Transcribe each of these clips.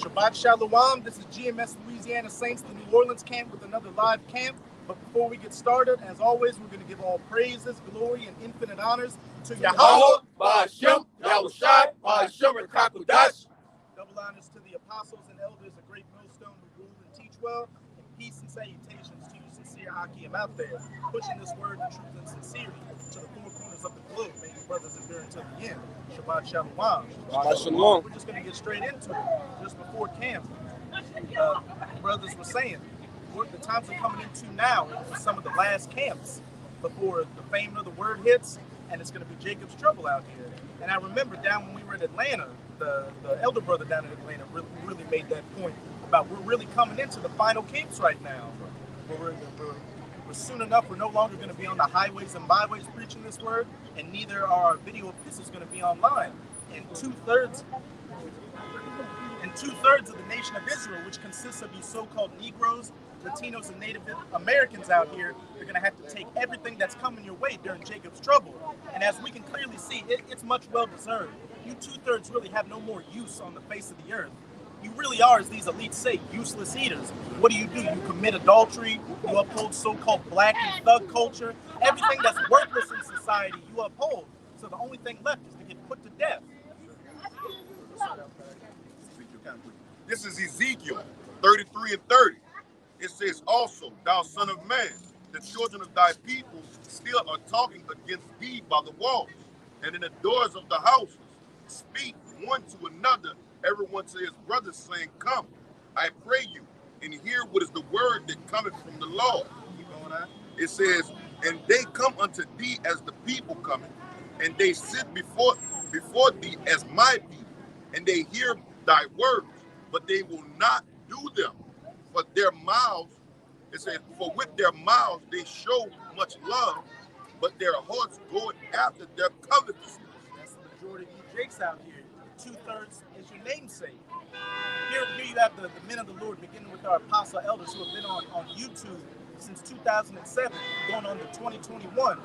Shabbat Shalom. This is GMS Louisiana Saints, the New Orleans camp, with another live camp. But before we get started, as always, we're going to give all praises, glory, and infinite honors to Yahweh, Ba'ashem, Yahushai, Ba'ashem, Rekakudash. Double honors to the apostles and elders, a great millstone who rule and teach well, and peace and salutations to you sincere Hakim out there, pushing this word of truth and sincerity to the four corners of the globe. May your brothers endure until the end. Shabbat Shalom. Shabbat Shalom. We're just going to get straight into it. Just before camp, brothers were saying, the times we're coming into now are some of the last camps before the fame of the word hits, and it's going to be Jacob's trouble out here. And I remember down when we were in Atlanta, the elder brother down in Atlanta really made that point about we're really coming into the final camps right now. We're soon enough, we're no longer going to be on the highways and byways preaching this word, and neither are our video epistles going to be online. And two-thirds of the nation of Israel, which consists of you so-called Negroes, Latinos, and Native Americans out here, are going to have to take everything that's coming your way during Jacob's trouble. And as we can clearly see, it's much well-deserved. You two-thirds really have no more use on the face of the earth. You really are, as these elites say, useless eaters. What do? You commit adultery, you uphold so-called black and thug culture. Everything that's worthless in society, you uphold. So the only thing left is to get put to death. This is Ezekiel 33 and 30. It says, also, thou son of man, the children of thy people still are talking against thee by the walls, and in the doors of the houses. Speak one to another, everyone to his brother, saying, come, I pray you, and hear what is the word that cometh from the Lord. It says, and they come unto thee as the people coming, and they sit before thee as my people, and they hear thy words, but they will not do them. But their mouths, it says, for with their mouths they show much love, but their hearts go after their covetousness. That's the majority of you Jakes out here. Two-thirds is your namesake. Here you have the men of the Lord, beginning with our apostle elders who have been on YouTube since 2007, going on to 2021.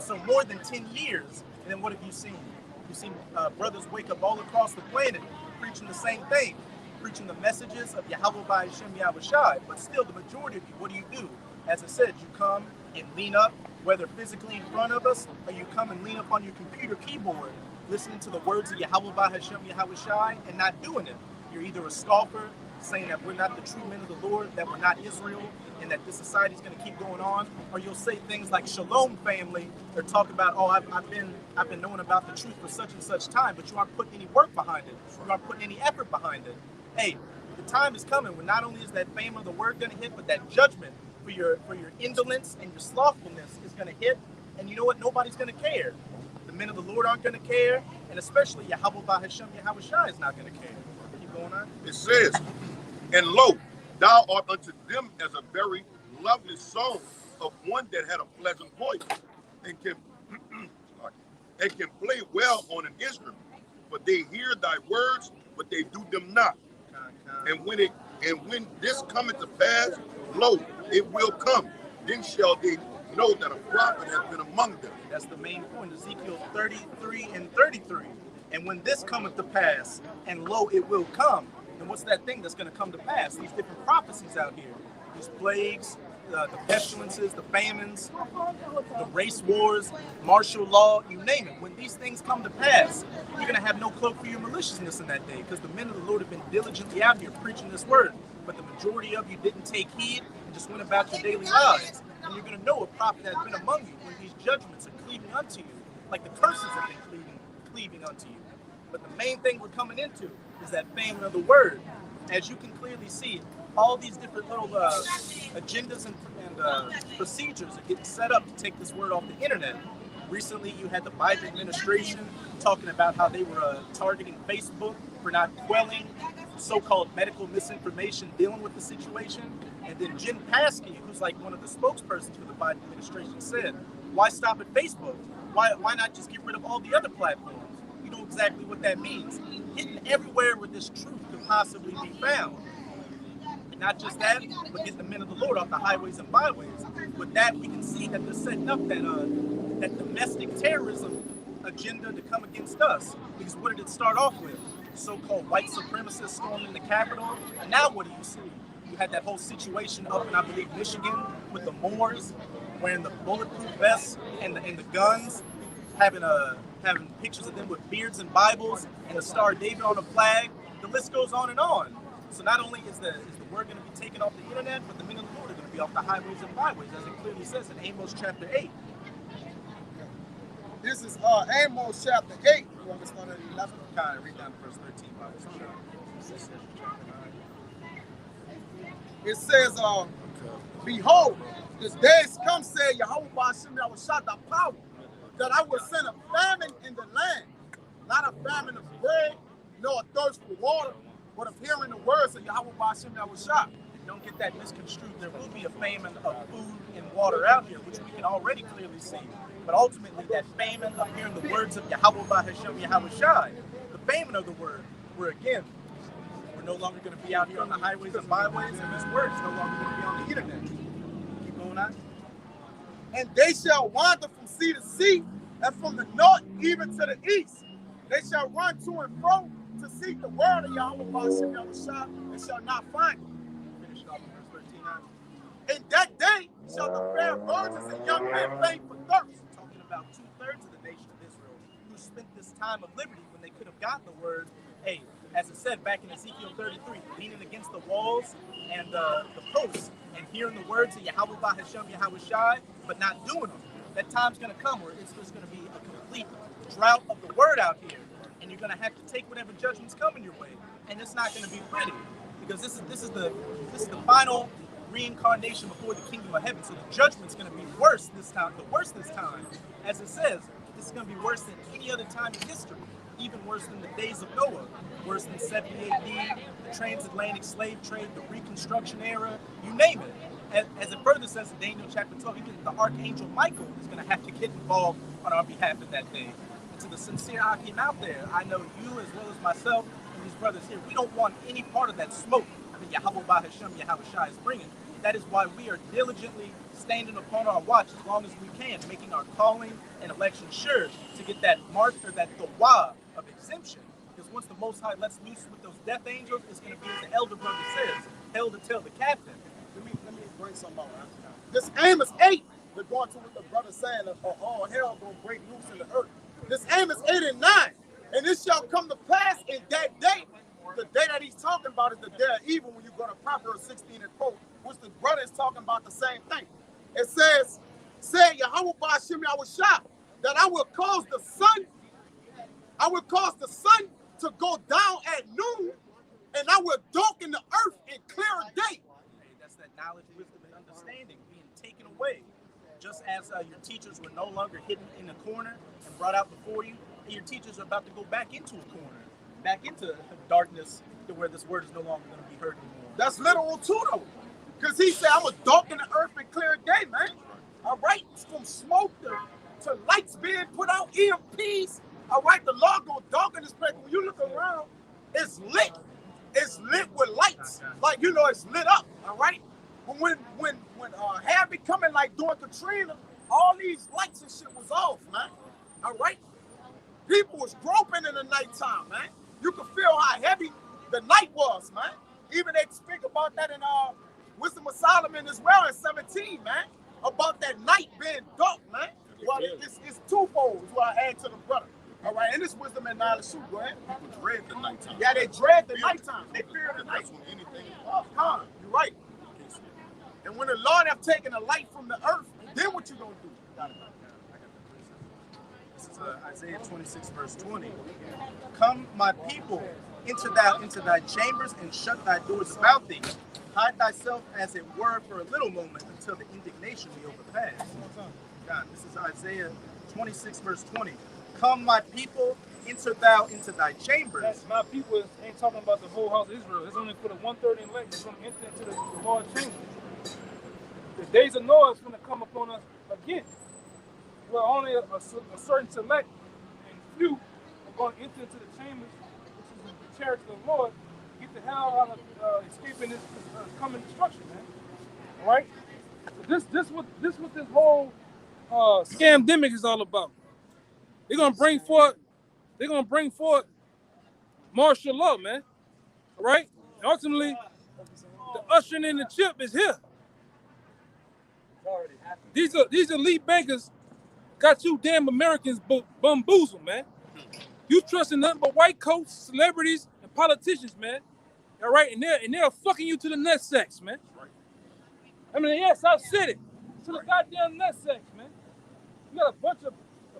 So more than 10 years. And then what have you seen? You've seen brothers wake up all across the planet preaching the same thing, preaching the messages of Yahweh Ba'ashem Yahushai. But still, the majority of you, what do? As I said, you come and lean up, whether physically in front of us, or you come and lean up on your computer keyboard, listening to the words of Yahweh Ba'ashem Yahushai and not doing it. You're either a scoffer, saying that we're not the true men of the Lord, that we're not Israel, and that this society is going to keep going on, or you'll say things like Shalom family, or talk about, oh, I've been knowing about the truth for such and such time, but you aren't putting any work behind it. You aren't putting any effort behind it. Hey, the time is coming when not only is that fame of the word going to hit, but that judgment for your indolence and your slothfulness is going to hit. And you know what? Nobody's going to care. The men of the Lord aren't going to care, and especially Yahweh Ba'ashem Yahushai is not going to care. Keep going on. It says, and lo, thou art unto them as a very lovely song of one that had a pleasant voice and can play well on an instrument, but they hear thy words, but they do them not. And when this cometh to pass, lo, it will come. Then shall they know that a prophet has been among them. That's the main point, Ezekiel 33 and 33. And when this cometh to pass, and lo, it will come. And what's that thing that's going to come to pass? These different prophecies out here. These plagues, the pestilences, the famines, the race wars, martial law, you name it. When these things come to pass, you're going to have no cloak for your maliciousness in that day, because the men of the Lord have been diligently out here preaching this word. But the majority of you didn't take heed and just went about your daily lives. And you're going to know a prophet has been among you when these judgments are cleaving unto you, like the curses have been cleaving unto you. But the main thing we're coming into is that famine of the word. As you can clearly see, all these different little agendas and procedures are getting set up to take this word off the internet. Recently, you had the Biden administration talking about how they were targeting Facebook for not quelling so-called medical misinformation dealing with the situation. And then Jen Psaki, who's like one of the spokespersons for the Biden administration, said, why stop at Facebook? Why not just get rid of all the other platforms? You know exactly what that means. Hitting everywhere where this truth could possibly be found. And not just that, but get the men of the Lord off the highways and byways. With that, we can see that they're setting up that domestic terrorism agenda to come against us. Because what did it start off with? It so-called white supremacists storming the Capitol. And now what do you see? You had that whole situation up in, I believe, Michigan with the Moors wearing the bulletproof vests and the guns, having pictures of them with beards and Bibles and the Star of David on the flag. The list goes on and on. So not only is the word going to be taken off the internet, but the men of the Lord are going to be off the highways and byways, as it clearly says in Amos chapter 8. This is Amos chapter 8. You want to start at 11? Kind of read down to verse 13. It says, behold, this day is come, said Yahweh Ba'ashem Yahushua the power, that I will send a famine in the land, not a famine of bread, nor a thirst for water, but of hearing the words of Yahweh Ba'ashem Yahushua. Don't get that misconstrued. There will be a famine of food and water out here, which we can already clearly see. But ultimately, that famine of hearing the words of Yahweh Ba'ashem Yahushua, the famine of the word, where again, we're no longer going to be out here on the highways and byways, and this word is no longer going to be on the internet. Keep going on. And they shall wander from sea to sea, and from the north even to the east. They shall run to and fro to seek the word of Yahweh Ba'ashem Yahushua, and shall not find it. Finish off in verse 13 now. In that day shall the fair virgins and young men faint for thirst. Talking about 2/3 of the nation of Israel who spent this time of liberty when they could have gotten the word, hey, as it said back in Ezekiel 33, leaning against the walls and the posts and hearing the words of Yahweh Ba'ashem Yahushua, but not doing them. That time's going to come where it's just going to be a complete drought of the word out here, and you're going to have to take whatever judgment's coming your way, and it's not going to be pretty, because this is the final reincarnation before the kingdom of heaven. So the judgment's going to be worse this time. As it says, this is going to be worse than any other time in history, even worse than the days of Noah, worse than 70 AD, the transatlantic slave trade, the Reconstruction era, you name it. As it further says in Daniel chapter 12, even the archangel Michael is going to have to get involved on our behalf in that day. And to the sincere Akim out there, I know you as well as myself and these brothers here, we don't want any part of that smoke that Yahweh Ba'ashem Yahushua is bringing. That is why we are diligently standing upon our watch as long as we can, making our calling and election sure to get that mark or that dawah of exemption. Because once the Most High lets loose with those death angels, it's going to be, as the elder brother says, hell to tell the captain. Let me bring something out. This Amos 8, we're going to what the brother saying, all hell gonna break loose in the earth. This Amos 8 and 9, and it shall come to pass in that day. The day that he's talking about is the day of evil when you go to Proverbs 16 and 4, which the brother is talking about the same thing. It says, say Yahweh Ba'ashem Yahushua, that I will cause the sun to go down at noon, and I will darken the earth in clear day. Hey, that's that knowledge, wisdom, and understanding being taken away. Just as your teachers were no longer hidden in a corner and brought out before you, and your teachers are about to go back into a corner, back into darkness to where this word is no longer going to be heard anymore. That's literal too, though. Because he said, I'm going to darken the earth in clear day, man. All right? It's from smoke to lights being put out, EMPs. All right? The Lord going to darken this place. When you look around, it's lit. It's lit with lights. Like, you know, it's lit up. All right? But when Harry coming like during Katrina, all these lights and shit was off, man. All right? People was groping in the nighttime, man. You could feel how heavy the night was, man. Even they speak about that in Wisdom of Solomon as well in 17, man. About that night being dark, man. Well, it's twofold is what I add to the brother. All right, and this wisdom and knowledge too, go ahead. People dread the nighttime. Yeah, they dread the nighttime. They fear the night. That's when anything is You're right. And when the Lord have taken the light from the earth, then what you gonna do? This is Isaiah 26, verse 20. Come, my people, enter thou into thy chambers and shut thy doors about thee. Hide thyself as it were for a little moment until the indignation be overpassed. God, this is Isaiah 26, verse 20. Come, my people, enter thou into thy chambers. That's my people ain't talking about the whole house of Israel. It's only for the 1/3 elect that's going to enter into the Lord's chamber. The days of Noah is going to come upon us again. Where only a certain select and few are going to enter into the chambers, which is the chariots of the Lord, get the hell out of escaping this coming destruction, man. All right? So this what this whole scamdemic is all about. They're gonna bring forth martial law, man. All right? And ultimately, the ushering in the chip is here. These elite bankers got you damn Americans bamboozled, man. You trusting nothing but white coats, celebrities, and politicians, man. All right? And they're fucking you to the nutsacks, man. I mean, yes, I've said it. To the goddamn nutsacks, man. You got a bunch of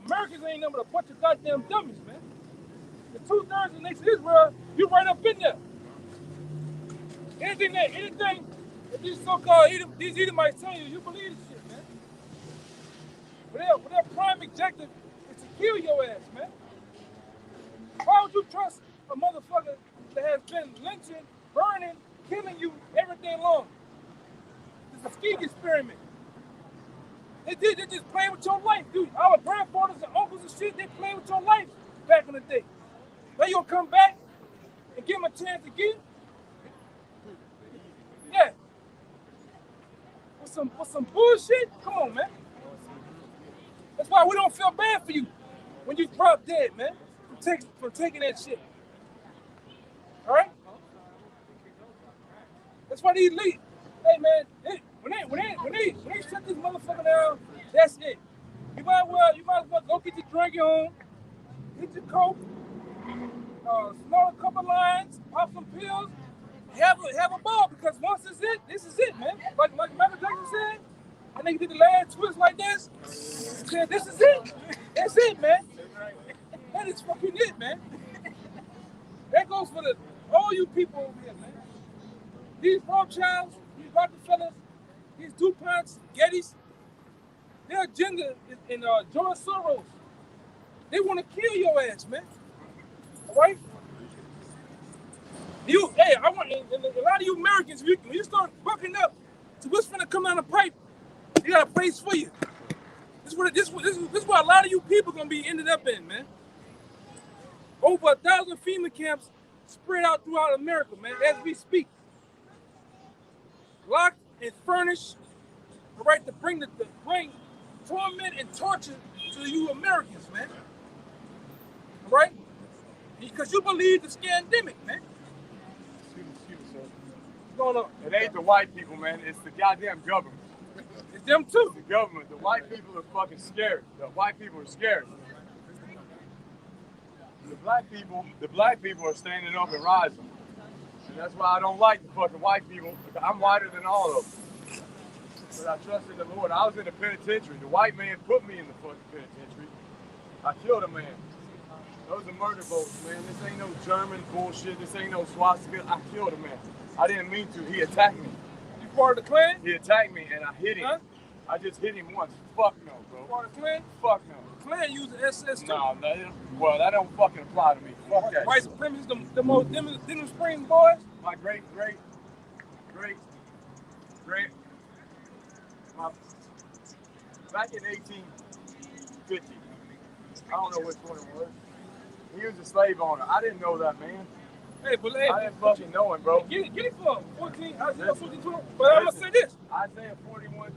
Americans ain't nothing but a bunch of goddamn dummies, man. The 2/3 of the nation of Israel, you right up in there. Anything that these so-called these Edomites tell you, you believe this shit, man. But their prime objective is to kill your ass, man. Why would you trust a motherfucker that has been lynching, burning, killing you every day long? It's a scheme experiment. They just playing with your life, dude. Our grandfathers and uncles and shit, they playing with your life back in the day. Now you gonna come back and give them a chance again? Yeah. With some bullshit? Come on, man. That's why we don't feel bad for you when you drop dead, man. For taking that shit. All right? That's why these elite. Hey, man, when they shut this motherfucker down, that's it. You might as well go get your drink home, get your coke, smoke a couple lines, pop some pills, have a ball, because once it's it, this is it, man. Like Michael Jackson said, I think he did the last twist like this. He said, this is it. That's it, man. That is fucking it, man. That goes for all you people over here, man. These Rothschilds, these Rockefellers, these DuPonts, Gettys, their agenda is in George Soros. They want to kill your ass, man. All right? I want, and a lot of you Americans, when you start bucking up to what's going to come down the pipe, they got a place for you. This is what a lot of you people going to be ended up in, man. Over 1,000 FEMA camps spread out throughout America, man, as we speak. Locked and furnished, all right, to bring torment and torture to you Americans, man. All right? Because you believe the scandemic, man. Excuse me, sir. What's going on? It ain't the white people, man. It's the goddamn government. It's them too. The government. The white people are fucking scared. The white people are scared. The black people are standing up and rising. And that's why I don't like the fucking white people, because I'm whiter than all of them. But I trusted the Lord. I was in the penitentiary. The white man put me in the fucking penitentiary. I killed a man. Those are murder votes, man. This ain't no German bullshit. This ain't no swastika. I killed a man. I didn't mean to. He attacked me. You part of the Klan? He attacked me and I hit him. Huh? I just hit him once. Fuck no, bro. Part of the Klan? Fuck no. Klan use the SS too. No, well, that don't fucking apply to me. Fuck that. White supremacists, them spring boys. My great, back in 1850, I don't know which one it was, he was a slave owner. I didn't know that, man. Hey, but hey, I didn't fucking know him, bro. Get it for him. 14, Isaiah 42. But I'm going to say this. Isaiah 41:10.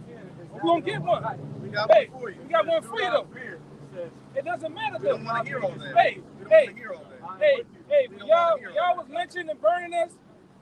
We're going to get one. We got one for you. We got one for you, though. Says, It doesn't matter, We though. don't want to hear all that. Hey, We don't hey, want to hear all that. hey, We when don't y'all wanna hear all was lynching and burning us,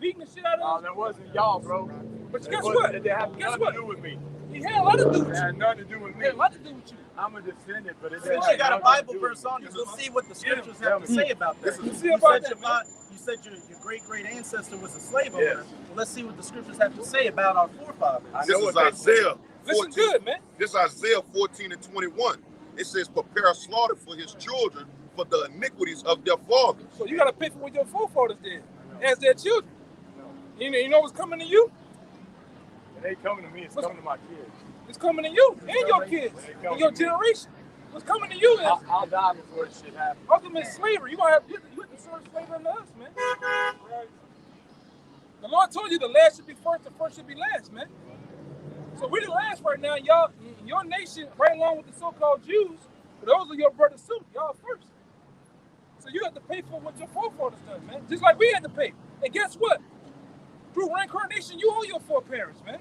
beating the shit out no, of us. that wasn't y'all, bro. But It guess wasn't- what? It had Guess nothing what? to do with me. It had a lot to do with It you. had nothing to do with It me. had a lot to do with you. I'm a descendant, but it Since had you got a nothing to Bible do with verse me. on you, we'll see what the scriptures Tell have to me. say about that. You see about that, man? You said your great ancestor was a slave owner. Well, let's see what the scriptures have to say about our forefathers. I This know is what they say. Isaiah Listen 14. good, man. This is Isaiah 14:21. It says, prepare slaughter for his children for the iniquities of their fathers. So you got to pay for what your forefathers did as their children. You know what's coming to you? It ain't coming to me, it's coming to my kids. It's coming to you and your kids and your generation. What's coming to you is I'll die before this shit happens. ultimate slavery. You have to serve slavery under us, man. The Lord told you the last should be first, the first should be last, man. So we the last right now, y'all. Your nation, right along with the so-called Jews, those are your brothers too. Y'all first. So you have to pay for what your forefathers done, man. Just like we had to pay. And guess what? Through reincarnation, you owe your foreparents, man.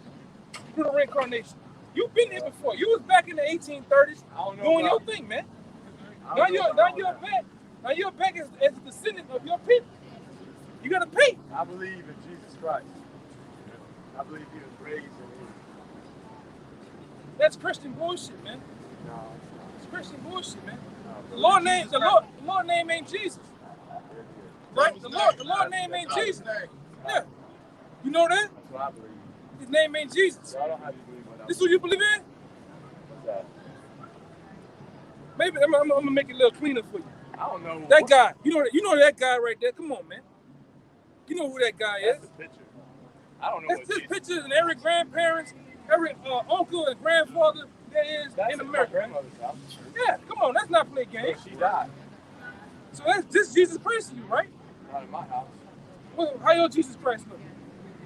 Through the reincarnation. You've been here before. You was back in the 1830s I don't know doing your about- thing, man. I Now don't know you're about back as a descendant of your people. You gotta pay. I believe in Jesus Christ. I believe he was raised in him. That's Christian bullshit, man. No, It's Christian bullshit, man. no. The Lord name ain't Jesus. Right? The Lord name ain't Jesus. Yeah. You know that? That's what I believe. His name ain't Jesus. So I don't have to believe what I This is what you believe in? What's that? Maybe I'm gonna make it a little cleaner for you. I don't know. That guy, you know that guy right there. Come on, man. You know who that guy That's is. the picture. I don't know That's what just Jesus. pictures and every grandparents, every uncle and grandfather there is That's in at my America. grandmother's house. Yeah, come on, that's not play games. But she died. So that's this Jesus Christ to you, right? Not in my house. Well, how your Jesus Christ look?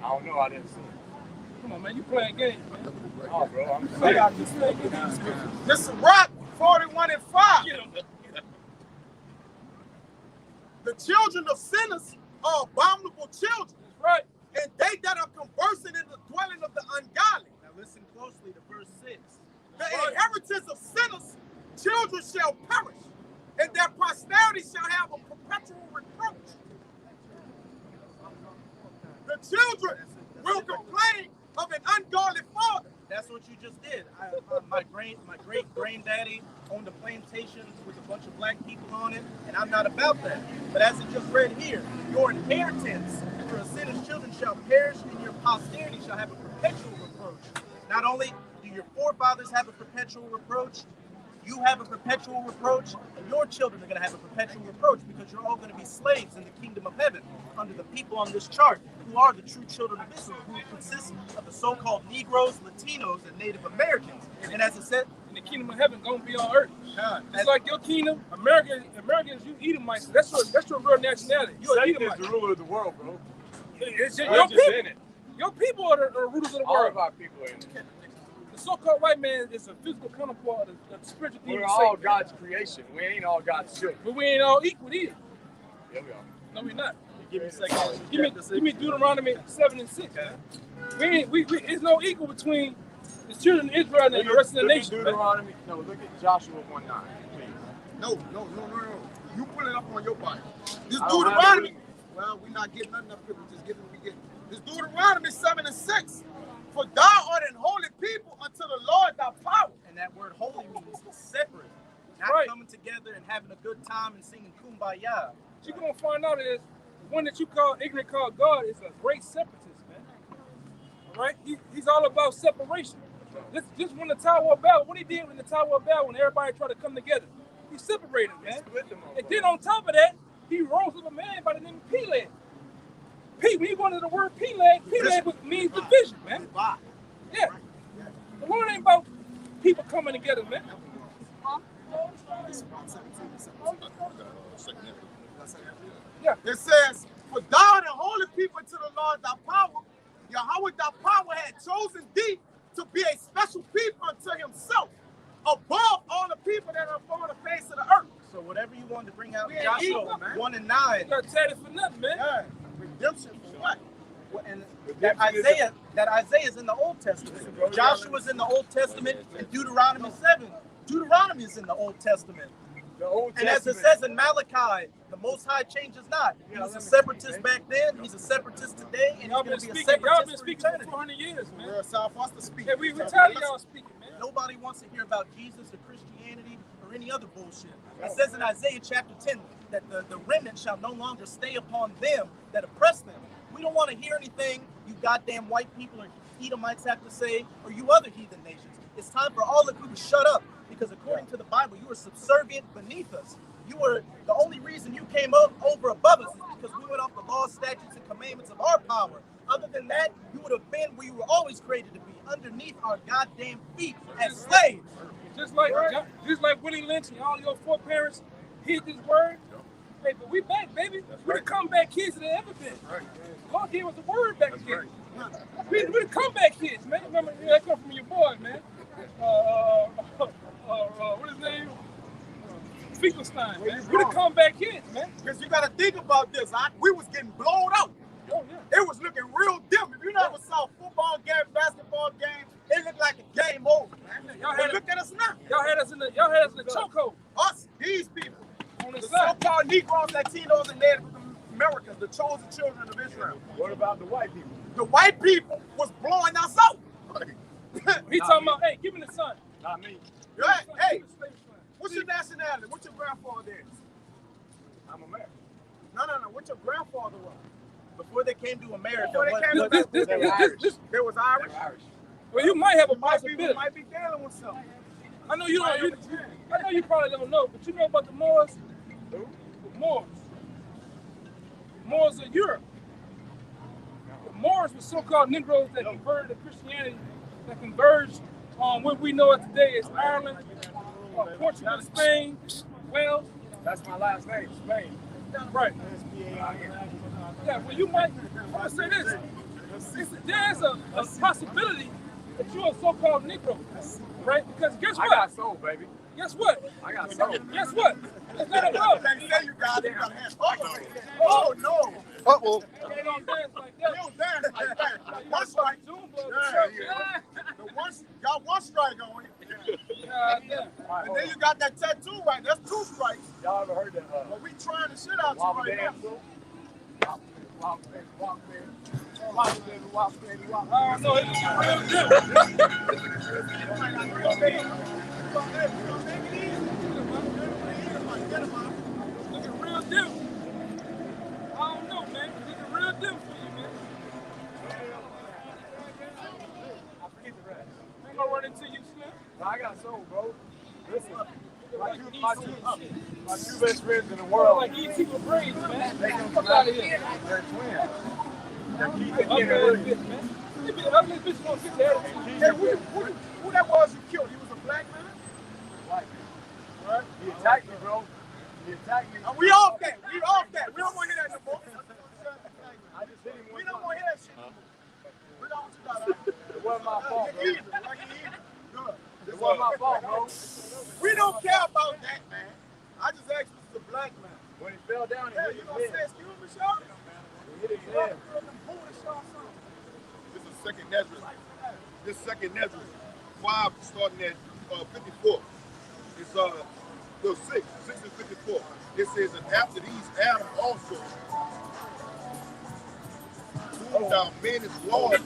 I don't know. I didn't see it. Come on, man, you playing games, man. Oh, bro, I'm I saying. got this playing games. This is Rock 41:5. Get him. The children of sinners are abominable children, That's right. and they that are conversing in the dwelling of the ungodly. Now listen closely to verse 6. The inheritance of sinners, children shall perish, and their posterity shall have a perpetual reproach. The children will complain of an ungodly father. That's what you just did. My great granddaddy owned a plantation with a bunch of black people on it, and I'm not about that. But as it just read here, your inheritance for a sinner's children shall perish, and your posterity shall have a perpetual reproach. Not only do your forefathers have a perpetual reproach, you have a perpetual reproach, and your children are going to have a perpetual reproach because you're all going to be slaves in the kingdom of heaven under the people on this chart who are the true children of Israel, who consist of the so-called Negroes, Latinos, and Native Americans. And as I said, And the kingdom of heaven gonna be on earth. God, It's like your kingdom, Americans, you Edomites. That's your real nationality. You're an Satan is Edomite. the ruler of the world, bro. It's just We're your just people. in it. Your people are the rulers of the All world. of our people are in it. The so-called white man is a physical counterpart of the spiritual We're demon all Satan. God's creation. We ain't all God's children. But we ain't all equal either. Yeah, we are. No, we're not. give me psychology. Give me Deuteronomy 7 and 6. Man. We it's no equal between the children of Israel and the rest of the Look at nation. Man. Deuteronomy. No, look at Joshua 1:9, please. No. You pull it up on your Bible. This I don't have Deuteronomy. it. Well, we're not getting nothing up here. We're just giving. This Deuteronomy 7 and 6. For thou art an holy people unto the Lord thy power. And that word holy means separate. Not Right. coming together and having a good time and singing kumbaya. What you're gonna find out is the one that you call ignorant called God is a great separatist, man. All right? He's all about separation. Just when the Tower of Babel, what he did in the Tower of Babel when everybody tried to come together, he separated, man. Split them all, And then on top of that, he rose up a man by the name of Peleg. When you go into the word Peleg means division, man. Yeah. The Lord ain't about people coming together, man. Yeah. It says, for thou art a holy people to the Lord thy power. Yahweh thy power had chosen thee to be a special people unto himself, above all the people that are upon the face of the earth. So whatever you wanted to bring out, We ain't Joshua equal, man. 1 and 9. You got tatted for nothing, man. Yeah. Redemption for what? And that Isaiah's in the Old Testament. Joshua's in the Old Testament, and Deuteronomy 7. Deuteronomy is in the Old Testament. The Old And as it Testament. says in Malachi, the Most High changes not. He was a let me separatist see, back then. He's a separatist today, and Y'all he's been going to be a speaking. Y'all separatist been for speaking for eternity. 400 years, man. We're South us to speak. Yeah, we tired of y'all speaking, man. Nobody wants to hear about Jesus or Christianity or any other bullshit. It says in Isaiah chapter 10 that the remnant shall no longer stay upon them that oppress them. We don't want to hear anything you goddamn white people or Edomites have to say, or you other heathen nations. It's time for all of you to shut up, because according to the Bible, you are subservient beneath us. You are the only reason you came up over above us is because we went off the laws, statutes, and commandments of our power. Other than that, you would have been where you were always created to be, underneath our goddamn feet as slaves. Just like Willie Lynch and all your foreparents hid this word. Hey, but we back, baby. We're the comeback kids that ever been. God gave us the word back again. We're the comeback kids, man. Remember, that come from your boy, man. What is his name? Finkelstein, man. We're the comeback kids, man. Because you got to think about this. We was getting blown out. Oh, yeah. It was looking real dim. If you never saw a football game, basketball game, it looked like a game over, man. Y'all But had look at us now. Y'all had us in the chokehold Us, these people, on the the side. so-called Negroes, Latinos, and Native Americans, the chosen children of Israel. What about the white people? The white people was blowing us out. He talking about, hey, give me the son. Not me. Hey, what's your nationality? What's your grandfather is? I'm American. No. What your grandfather was? Before they came to America, Before they came to This- America, They were Irish. they was Irish. They were Irish. Well, you might have a White people possibility. might be dealing with something. I know you don't. I know you probably don't know, but you know about the Moors. Who? The Moors. The Moors of Europe. The Moors were so-called Negroes that converted to Christianity, that converged on what we know today as Ireland, Portugal, Spain, Wales. That's my last name, Spain. Right. Yeah, well, you might. I'm gonna say this. There's a possibility that you're a so-called Negro, right? Because guess I what? got soul, baby. Guess what? I got soul. Guess what? It's not a problem. They say you got it. Oh no. Uh-oh. They don't dance like that. You don't dance like that. One strike. Got one strike on you. And then you got that tattoo right. That's two strikes. Y'all ever heard that? But we trying the shit out you Wobble right now. dance? Walk, baby, walk, baby. Walk, baby, walk, baby, walk. I don't know. It's real deal. It's a real deal. I don't know, man. It's a real deal for you, man. I forget the rest. I ain't gonna run into you, Slim. But I got soul, bro. Listen, my two best friends in the world, Like E.T. with brains, man. they come Fuck from out of here. They're twins. They're Keith and Ugly Kenny ass Williams. bitch, man. They be the ugliest bitch gonna get there. Hey, who that was you killed? He was a black man? White. Right? He attacked me, bro. He attacked me. We off that. We off that. We don't want to hear that no more. I just hit him We one don't time. want to hear that shit. We don't want you to It wasn't my fault, bro. Good. Like you eat. Good. It wasn't my fault, bro. We don't care about that, man. I just asked you if it's a black man. When he fell down, he Yeah, hit you his gonna say head. excuse me, Sean? He hit his head. This is second Nezra. This second Nezra, 5 starting at 54. It's no 6 and 54. It says, and after these Adam also, whom thou madest Lord,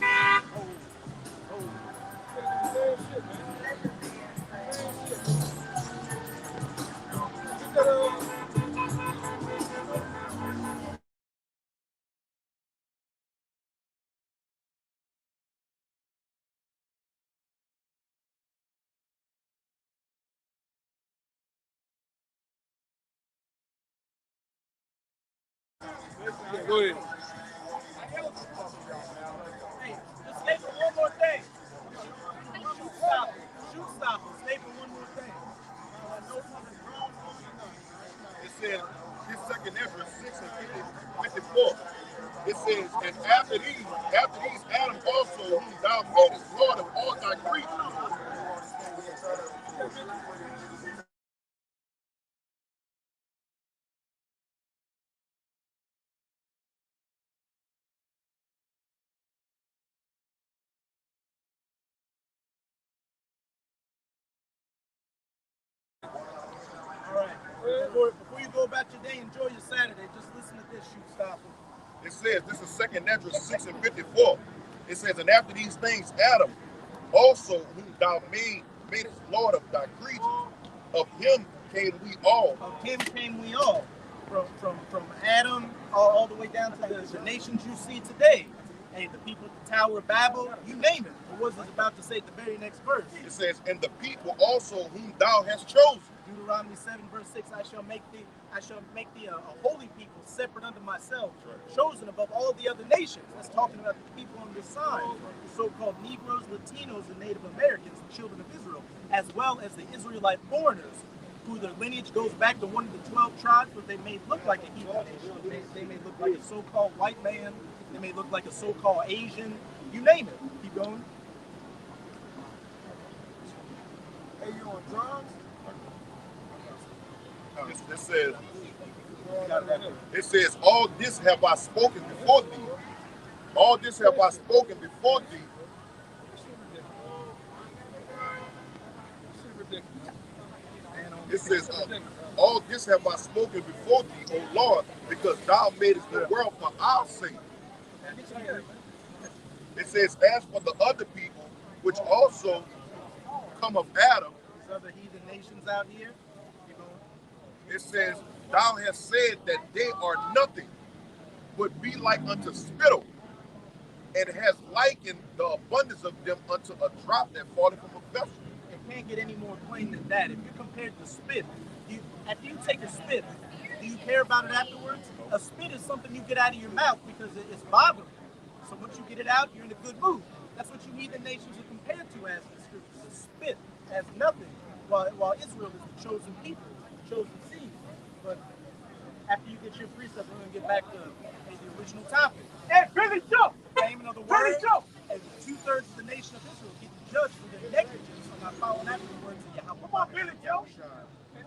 Go ahead. Hey, just stay for one more thing. Shoot stopper. Stay for one more thing. it says, this second Ezra 6 and 54. It says, and after these Adam also, whom thou madest Lord of all thy creatures. All right. Before you go about your day, enjoy your Saturday. Just listen to this shoot stopper. It says, this is second Ezra 6 and 54. It says, and after these things Adam also, whom thou madest Lord of thy creatures, of him came we all. Of him came we all. From Adam all the way down to the nations you see today. Hey, the people at the Tower of Babel, you name it. What was it about to say at the very next verse? It says, and the people also whom thou hast chosen. Deuteronomy 7 verse 6, I shall make thee a holy people separate unto myself, chosen above all the other nations. That's talking about the people on this side, the so-called Negroes, Latinos, and Native Americans, the children of Israel, as well as the Israelite foreigners, who their lineage goes back to one of the 12 tribes, but they may look like a Hebrew nation. They may look like a so-called white man. They may look like a so-called Asian. You name it. Keep going. Hey, you on drugs? It says, all this have I spoken before thee. All this have I spoken before thee. And on It says, all this have I spoken before thee, O Lord, because thou madest the world for our sake. It says, as for the other people, which also come of Adam, These other heathen nations out here, you know, it says, thou hast said that they are nothing, but be like unto spittle, and has likened the abundance of them unto a drop that falleth from a vessel. it can't get any more plain than that. If you compare the spit, after you take a spit, do you care about it afterwards? A spit is something you get out of your mouth because it's bothering. So once you get it out, you're in a good mood. That's what you need the nations to compare to as the scriptures. A spit as nothing, while Israel is the chosen people, the chosen seed. But after you get your precept, we're going to get back to the original topic. Hey, Billy Joe! The payment of the Billy word, Joe! and 2/3 of the nation of Israel getting judged for their negligence for not following after the words of Yahweh. Come on, Billy Joe!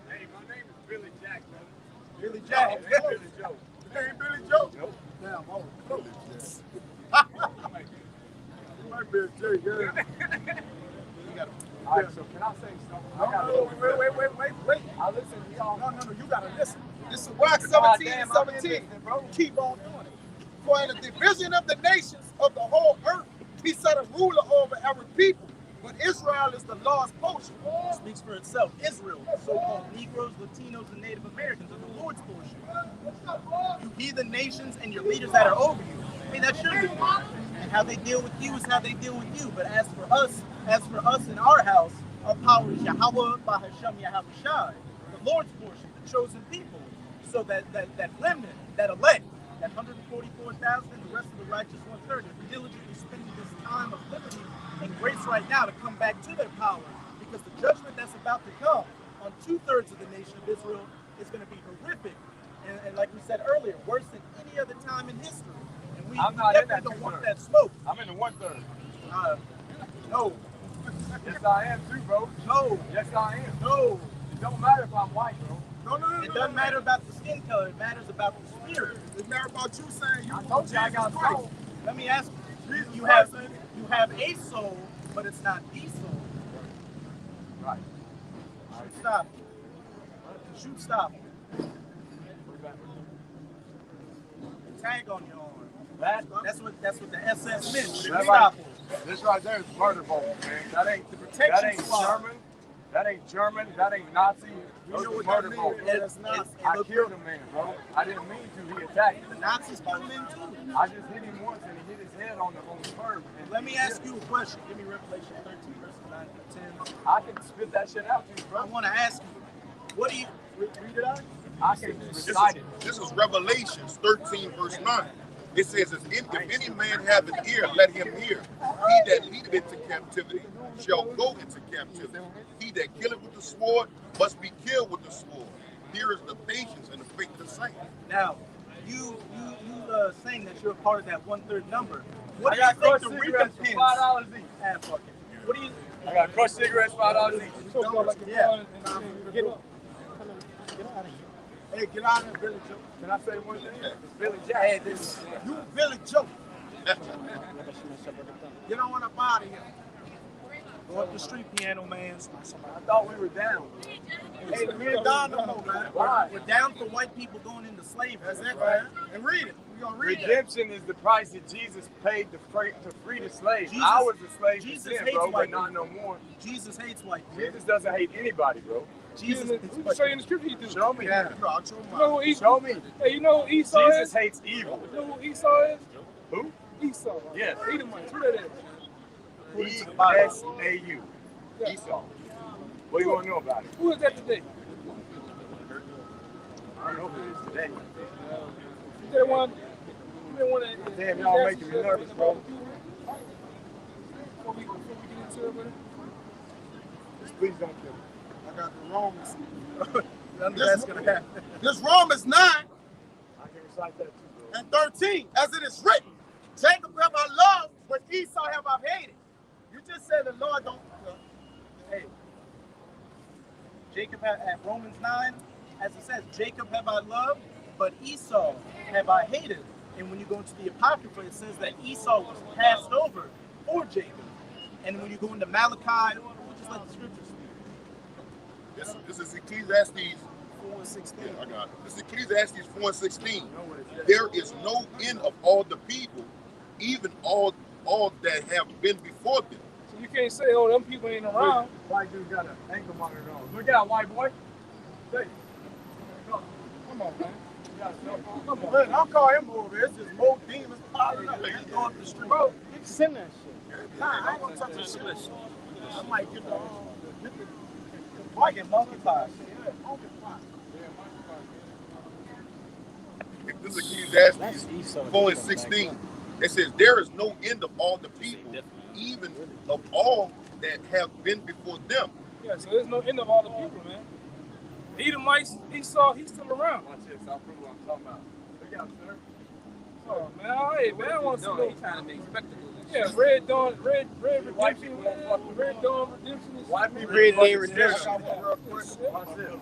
Hey, my name is Billy Jack, man. Billy Oh, Jack. Billy Joe. Hey, Billy Joe! Nope. Damn, oh, Billy my Billy Joe, yeah. All right, so can I say something? I got No, wait. I listen to y'all. No, you gotta listen. This is Rock God 17 damn, and I've been 17. listening, bro. Keep on doing it. For in the division of the nations of the whole earth, he set a ruler over every people. But Israel is the Lord's portion. It speaks for itself. Israel, so-called Negroes, Latinos, and Native Americans are the Lord's portion. You heathen nations and your leaders that are over you, I mean, that's your leader. And how they deal with you is how they deal with you. But as for us in our house, our power is Yahweh, Bahashem, Yahweh Shai, the Lord's portion, the chosen people. So that remnant, that elect, that 144,000 and the rest of the righteous 1/3 are diligently spending this time of liberty and grace right now to come back to their power, because the judgment that's about to come on 2/3 of the nation of Israel is going to be horrific, and like we said earlier, worse than any other time in history. And we I'm not in definitely that don't want 2/3. that smoke. I'm in the 1/3. No, Yes, I am too, bro. no, Yes, I am. no. It don't matter if I'm white, bro. No. It doesn't matter about the skin color. It matters about the spirit. It's not about you saying you I want told you I Jesus got Christ. soul. Let me ask you: Jesus you Christ, have ain't it? you have a soul, but it's not the soul. Right. Shoot stop. Shoot stop. Tag on your arm. That, That's what the SS meant. Shoot That stop. this right there is murder vote, man. That ain't protection squad. German. That ain't German. That ain't Nazi. Those know are what murder that vote. means. That's not. I killed a man, bro. I didn't mean to. He attacked The me. Nazis coming in too. I just hit him once and he hit his head on the curb. And Let me ask you a question. Give me Revelation 13, verses 9 through 10. I can spit that shit out to you, I bro. want to ask you, what do you read it out? I can recite it. This is Revelations 13, verse 9. It says, if any man have an ear, let him hear. He that leadeth into captivity shall go into captivity. He that killeth with the sword must be killed with the sword. Here is the patience and the faith of the saints. Now, you saying that you're a part of that 1/3 number. What I do you got think crushed the cigarettes for recompense? $5 each. Ah, fuck it. What do you? I got crushed cigarettes $5 each. Talk about like a Yeah. gun and Get get out of here. Hey, get out of here, Billy Joe. Can I say one thing? It's Billy Jack. Hey, this. You Billy Joe. Get on up out of here. Go up the street, piano man. I thought we were down. Hey, we ain't down no more, man. Why? We're down for white people going into slavery. That's it, man. And read it. We gonna read it. Redemption is the price that Jesus paid to free the slave. Jesus- I was a slave to Jesus sin, hates bro, but white not people. no more. Jesus hates white people. Jesus doesn't hate anybody, bro. Jesus hates We white can show you people. in the scripture he do. Show me. Yeah, you out your You know mind. who Esau? Show me. Hey, you know who Esau Jesus is? hates evil. You know who Esau is? Who? Esau. Yes. Edomites. Who that is? E-S-A-U. Esau. What do you want to know about it? Who is that today? I don't know who it is today. You that one? You that one that? Damn, y'all making me nervous, bro. Before we get into it, brother. Please don't kill me. I got the Romans. That's gonna happen. This Romans 9 I can recite that too, bro. and 13, as it is written, Jacob have I loved, but Esau have I hated. You just said the Lord don't. Hey, Jacob at Romans 9, as it says, Jacob have I loved, but Esau have I hated. And when you go into the Apocrypha, it says that Esau was passed over for Jacob. And when you go into Malachi, we'll just let the scriptures speak. This is Ecclesiastes 4:16. Yeah, I got it. This is Ecclesiastes 4:16. There is no end of all the people, even all that have been before them. So you can't say, oh, them people ain't around. White dude got an ankle monitor on. Look out, white boy. Hey. Come on, man. You got a cell phone? Come on. Man, I'll call him over. It's just more demons piling up. He's going up the street. Bro, Send that shit. nah, I ain't gonna touch this shit. I might get the I get monkey pies. This is Ecclesiastes 4:16. It says, there is no end of all the people, even of all that have been before them. Yeah, so there's no end of all the people, man. Edomites, Esau, he's still around. Watch this. I'll prove what I'm talking about. Look out, sir. Oh, man, hey, man, I want to see No, he's trying to make spectacles. Yeah, Red Dawn, Red White Redemption, people don't fuck with Red Dawn Redemption. Is White people Red fucking Day Redemption. serious. Watch this.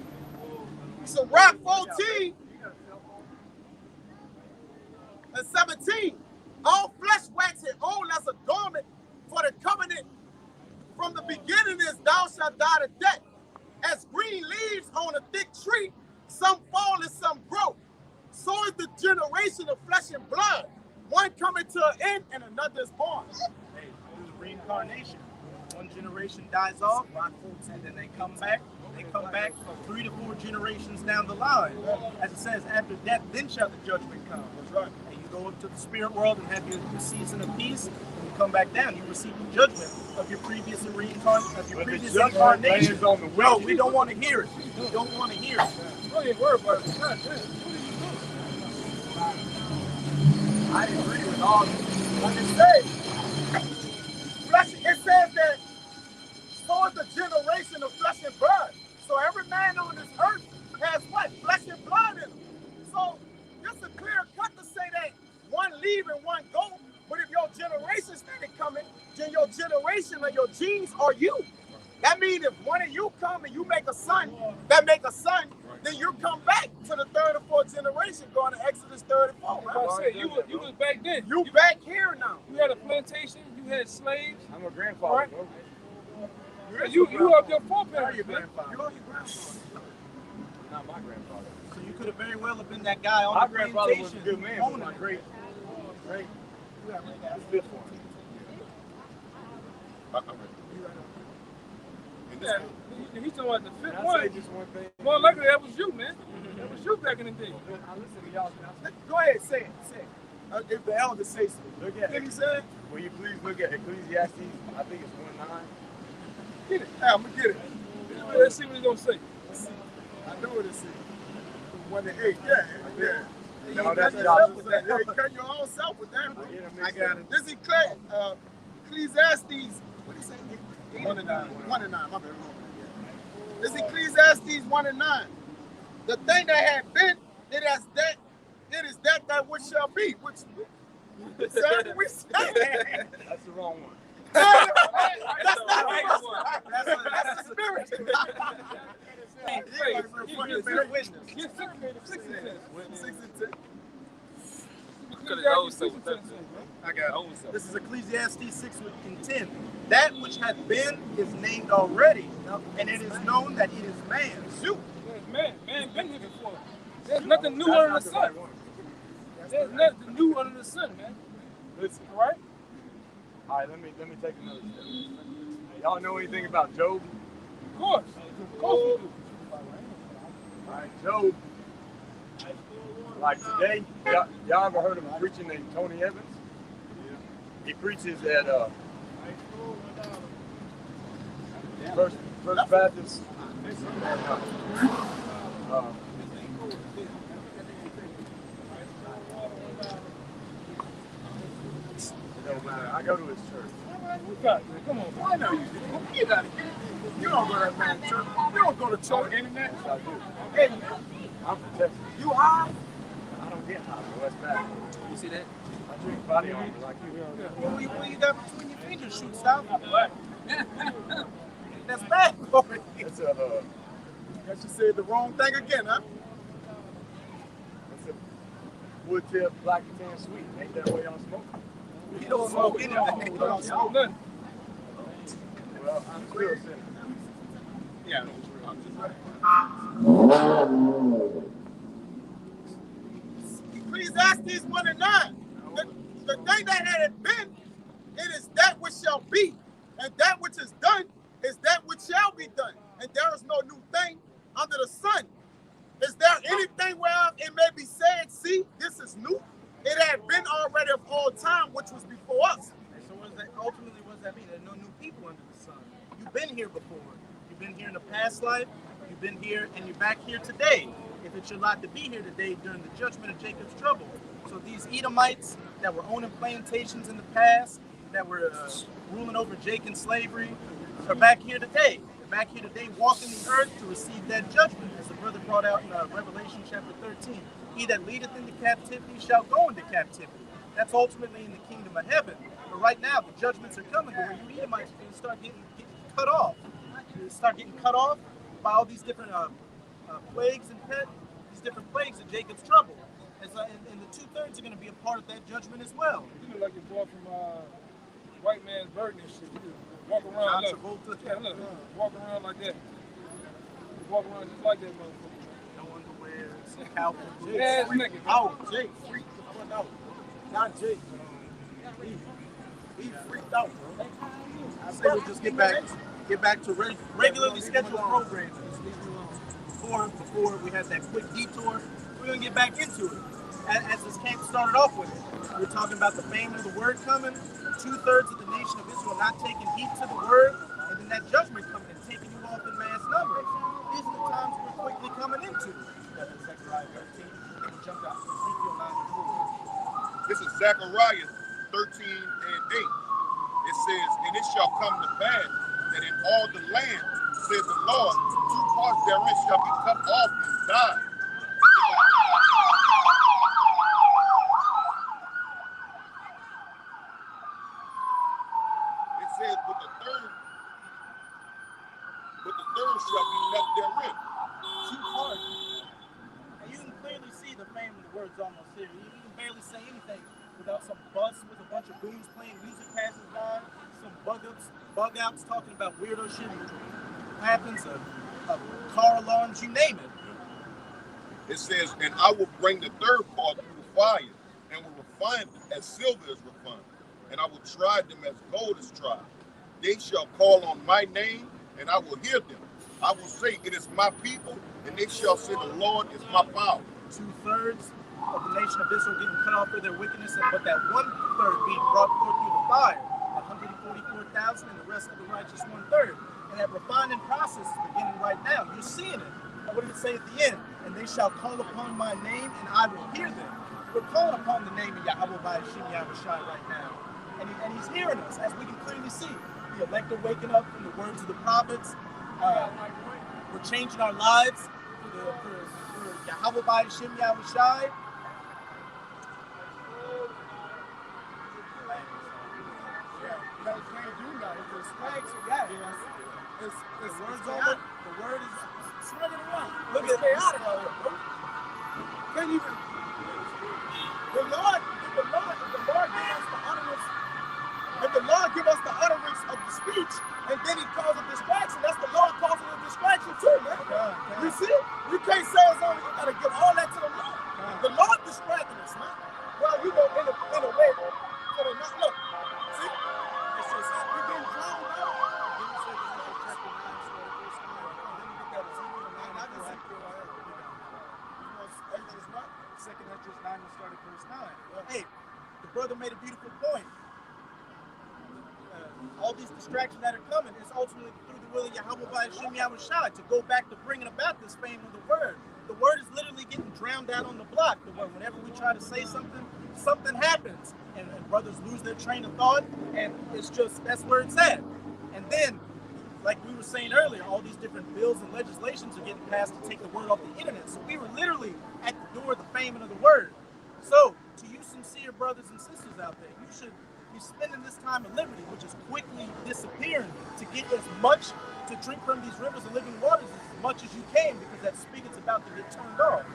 So rap 14 and 17. All flesh waxing old as a garment, for the covenant from the beginning is thou shalt die to death. As green leaves on a thick tree, some fall and some grow. So is the generation of flesh and blood. One coming to an end and another is born. Hey, there's reincarnation. One generation dies off, and then they come back. They come back 3 to 4 generations down the line. As it says, after death, then shall the judgment come. That's right. And you go up to the spirit world and have your season of peace, and you come back down. You receive the judgment of your previous incarnation. No, we don't want to hear it. We don't want to hear it. I ain't worried about it. God damn. I agree with all of it. Like I say, flesh, it says that so is the generation of flesh and blood. So every man on this earth has what? Flesh and blood in him. So it's a clear cut to say that one leave and one go. But if your generation started coming, then your generation or your genes are you. That means if one of you come and you make a son, then you come back to the 3rd or 4th generation, going to Exodus 34. If I say you was back then. You back here now. You had a plantation. You had slaves. I'm a grandfather, Right. bro. You have your Your foreparents, man. grandfather. You're your grandfather. Not my grandfather. So you could have very well have been that guy on My the grandfather was a plantation good man, but owning my it. great. It's good for him. Yeah, he's talking about the Can fifth I say one. just one thing? More likely that was you, man. That was you back in the day. I listen to y'all. Go ahead, say it. Say it. If the elder says something. Look at What he it. said? Will you please look at Ecclesiastes? I think it's 1:9. Get it. Yeah, I'm going to get it. Let's see what he's gonna say. Let's see. I know what it says. 1 to 8. Yeah. Yeah. No, You that's cut y'all. yourself with that. Yeah, you cut your own self with that, bro. I got it. This is Ecclesiastes. What do you say? 1 and 9. 1 and 9. My bad. This is Ecclesiastes 1 and 9. The thing that had been, it is that which shall be. Which we say. That's the wrong one. That's That's not the right the one. That's the spirit. Hey, Bear witness. get 6 and 10. 6 and 10. Could have always said that. I got it. This is Ecclesiastes 6 and 10. That which hath been is named already, and it is known that it is man. Shoot. Man been here before. There's nothing new under the sun. There's nothing new under the sun, man. Listen. All right? All right, let me take another step. Y'all know anything about Job? Of course we do. All right, Job. Like today, y'all ever heard of a preacher named Tony Evans? He preaches at First Baptist. I go to his church. Come on. I know you do. Get out of here. You don't go to that man church. You don't go to church. Internet. Yes, I do. Hey, I'm from Texas. you high? I don't get high, but that's bad. You see that? I drink body armor like you. What you got between your fingers? Shoot, stop. Black. That's bad. It's a Guess you said the wrong thing again, huh? it's a wood tip black and tan sweet. Ain't that way y'all smoke? You don't smoke anything. Nothing. Well, I'm still a sinner. Yeah. Ecclesiastes 1 and 9. The thing that had been, it is that which shall be. And that which is done is that which shall be done. And there is no new thing under the sun. Is there anything whereof it may be said, see, this is new? It had been already of all time, which was before us. And so ultimately, what does that mean? There are no new people under the sun. You've been here before. You've been here in a past life. You've been here, and you're back here today. If it's your lot to be here today during the judgment of Jacob's trouble. So these Edomites that were owning plantations in the past, that were ruling over Jacob in slavery, are back here today. They're back here today walking the earth to receive that judgment. As the brother brought out in Revelation chapter 13. He that leadeth into captivity shall go into captivity. That's ultimately in the kingdom of heaven. But right now, the judgments are coming where you Edomites are going to start getting cut off. You start getting cut off by all these different plagues and these different plagues of Jacob's trouble. And the 2/3 are going to be a part of that judgment as well. You look like you're born from white man's burden and shit. You just walk around like walk around like that. You walk around just like that motherfucker. No underwear, scalp. Yeah, nigga. Oh, Jake freaked the fuck out. Not Jake. He freaked out, bro. I say we'll just get back to regularly scheduled programming. Before we had that quick detour, we're gonna get back into it. As this camp started off with it, we're talking about the fame of the word coming, 2/3 of the nation of Israel not taking heed to the word, and then that judgment coming and taking you off in mass numbers. These are the times we're quickly coming into. That's Zechariah 13, and we jumped out to Ezekiel 9 and 4. This is Zechariah 13 and 8. It says, and it shall come to pass that in all the land, says the Lord, 2 parts therein shall be cut off and die. It says, but the third shall be left therein. 2 parts. And you can clearly see the fame of the words almost here. You can barely say anything without some bus with a bunch of goons playing music passing by, some bug outs talking about weirdo shit happens, of car alarms, you name it. It says, and I will bring the third part through the fire, and will refine them as silver is refined, and I will try them as gold is tried. They shall call on my name, and I will hear them. I will say, it is my people, and they shall say, the Lord is my power. 2/3 of the nation of Israel getting cut off for their wickedness, but that 1/3 being brought forth through the fire, 144,000, and the rest of the righteous 1/3. And that refining process is beginning right now. You're seeing it. And what did it say at the end? And they shall call upon my name, and I will hear them. We're calling upon the name of Yahweh by Hashem Yahushai right now. And he's hearing us, as we can clearly see. The elect are waking up from the words of the prophets. We're changing our lives for Yahweh by Hashem Yahushai. It's words on it. The word is swinging around. Look It's at chaotic out here, bro. Can't even. The Lord give us the utterance of the speech, and then he calls it distraction. That's the Lord calls it a distraction too, man. You see? We can't say it's only, you gotta give all that to the Lord. The Lord distracting us, man. Well, you know, in a way, so they're not, look, see? It's just, we're getting drowned out. Second Esdras 9 will start at verse 9. Hey, the brother made a beautiful point. All these distractions that are coming is ultimately through the will of Yahweh by Hashem Yahushai to go back to bringing about this fame of the word. The word is literally getting drowned out on the block. Whenever we try to say something happens, and brothers lose their train of thought, and it's just, that's where it's at. And then, like we were saying earlier, all these different bills and legislations are getting passed to take the word off the internet. So we were literally at the door of the fame of the word. So, to you sincere brothers and sisters out there, you should be spending this time of liberty, which is quickly disappearing, to get as much to drink from these rivers of living waters as much as you can, because that spigot's about to get turned off.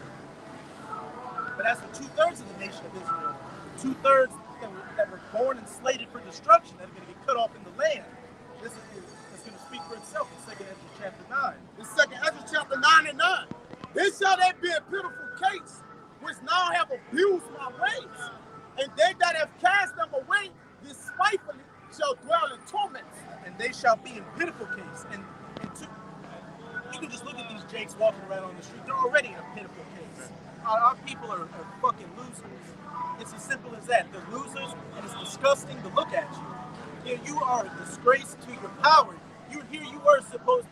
But as for 2/3 of the nation of Israel, 2/3 that were born and slated for destruction, that are going to get cut off in the land. This is It's going to speak for itself in 2 Ezra chapter 9. In 2 Ezra chapter 9 and 9. Then shall there be a pitiful case, which now have abused my ways. And they that have cast them away despitefully shall dwell in torments. And they shall be in pitiful case. And you can just look at these jakes walking around on the street. They're already in a pitiful case. Our people are fucking losers. It's as simple as that. They're losers, and it's disgusting to look at you. You are a disgrace to your power. You were supposed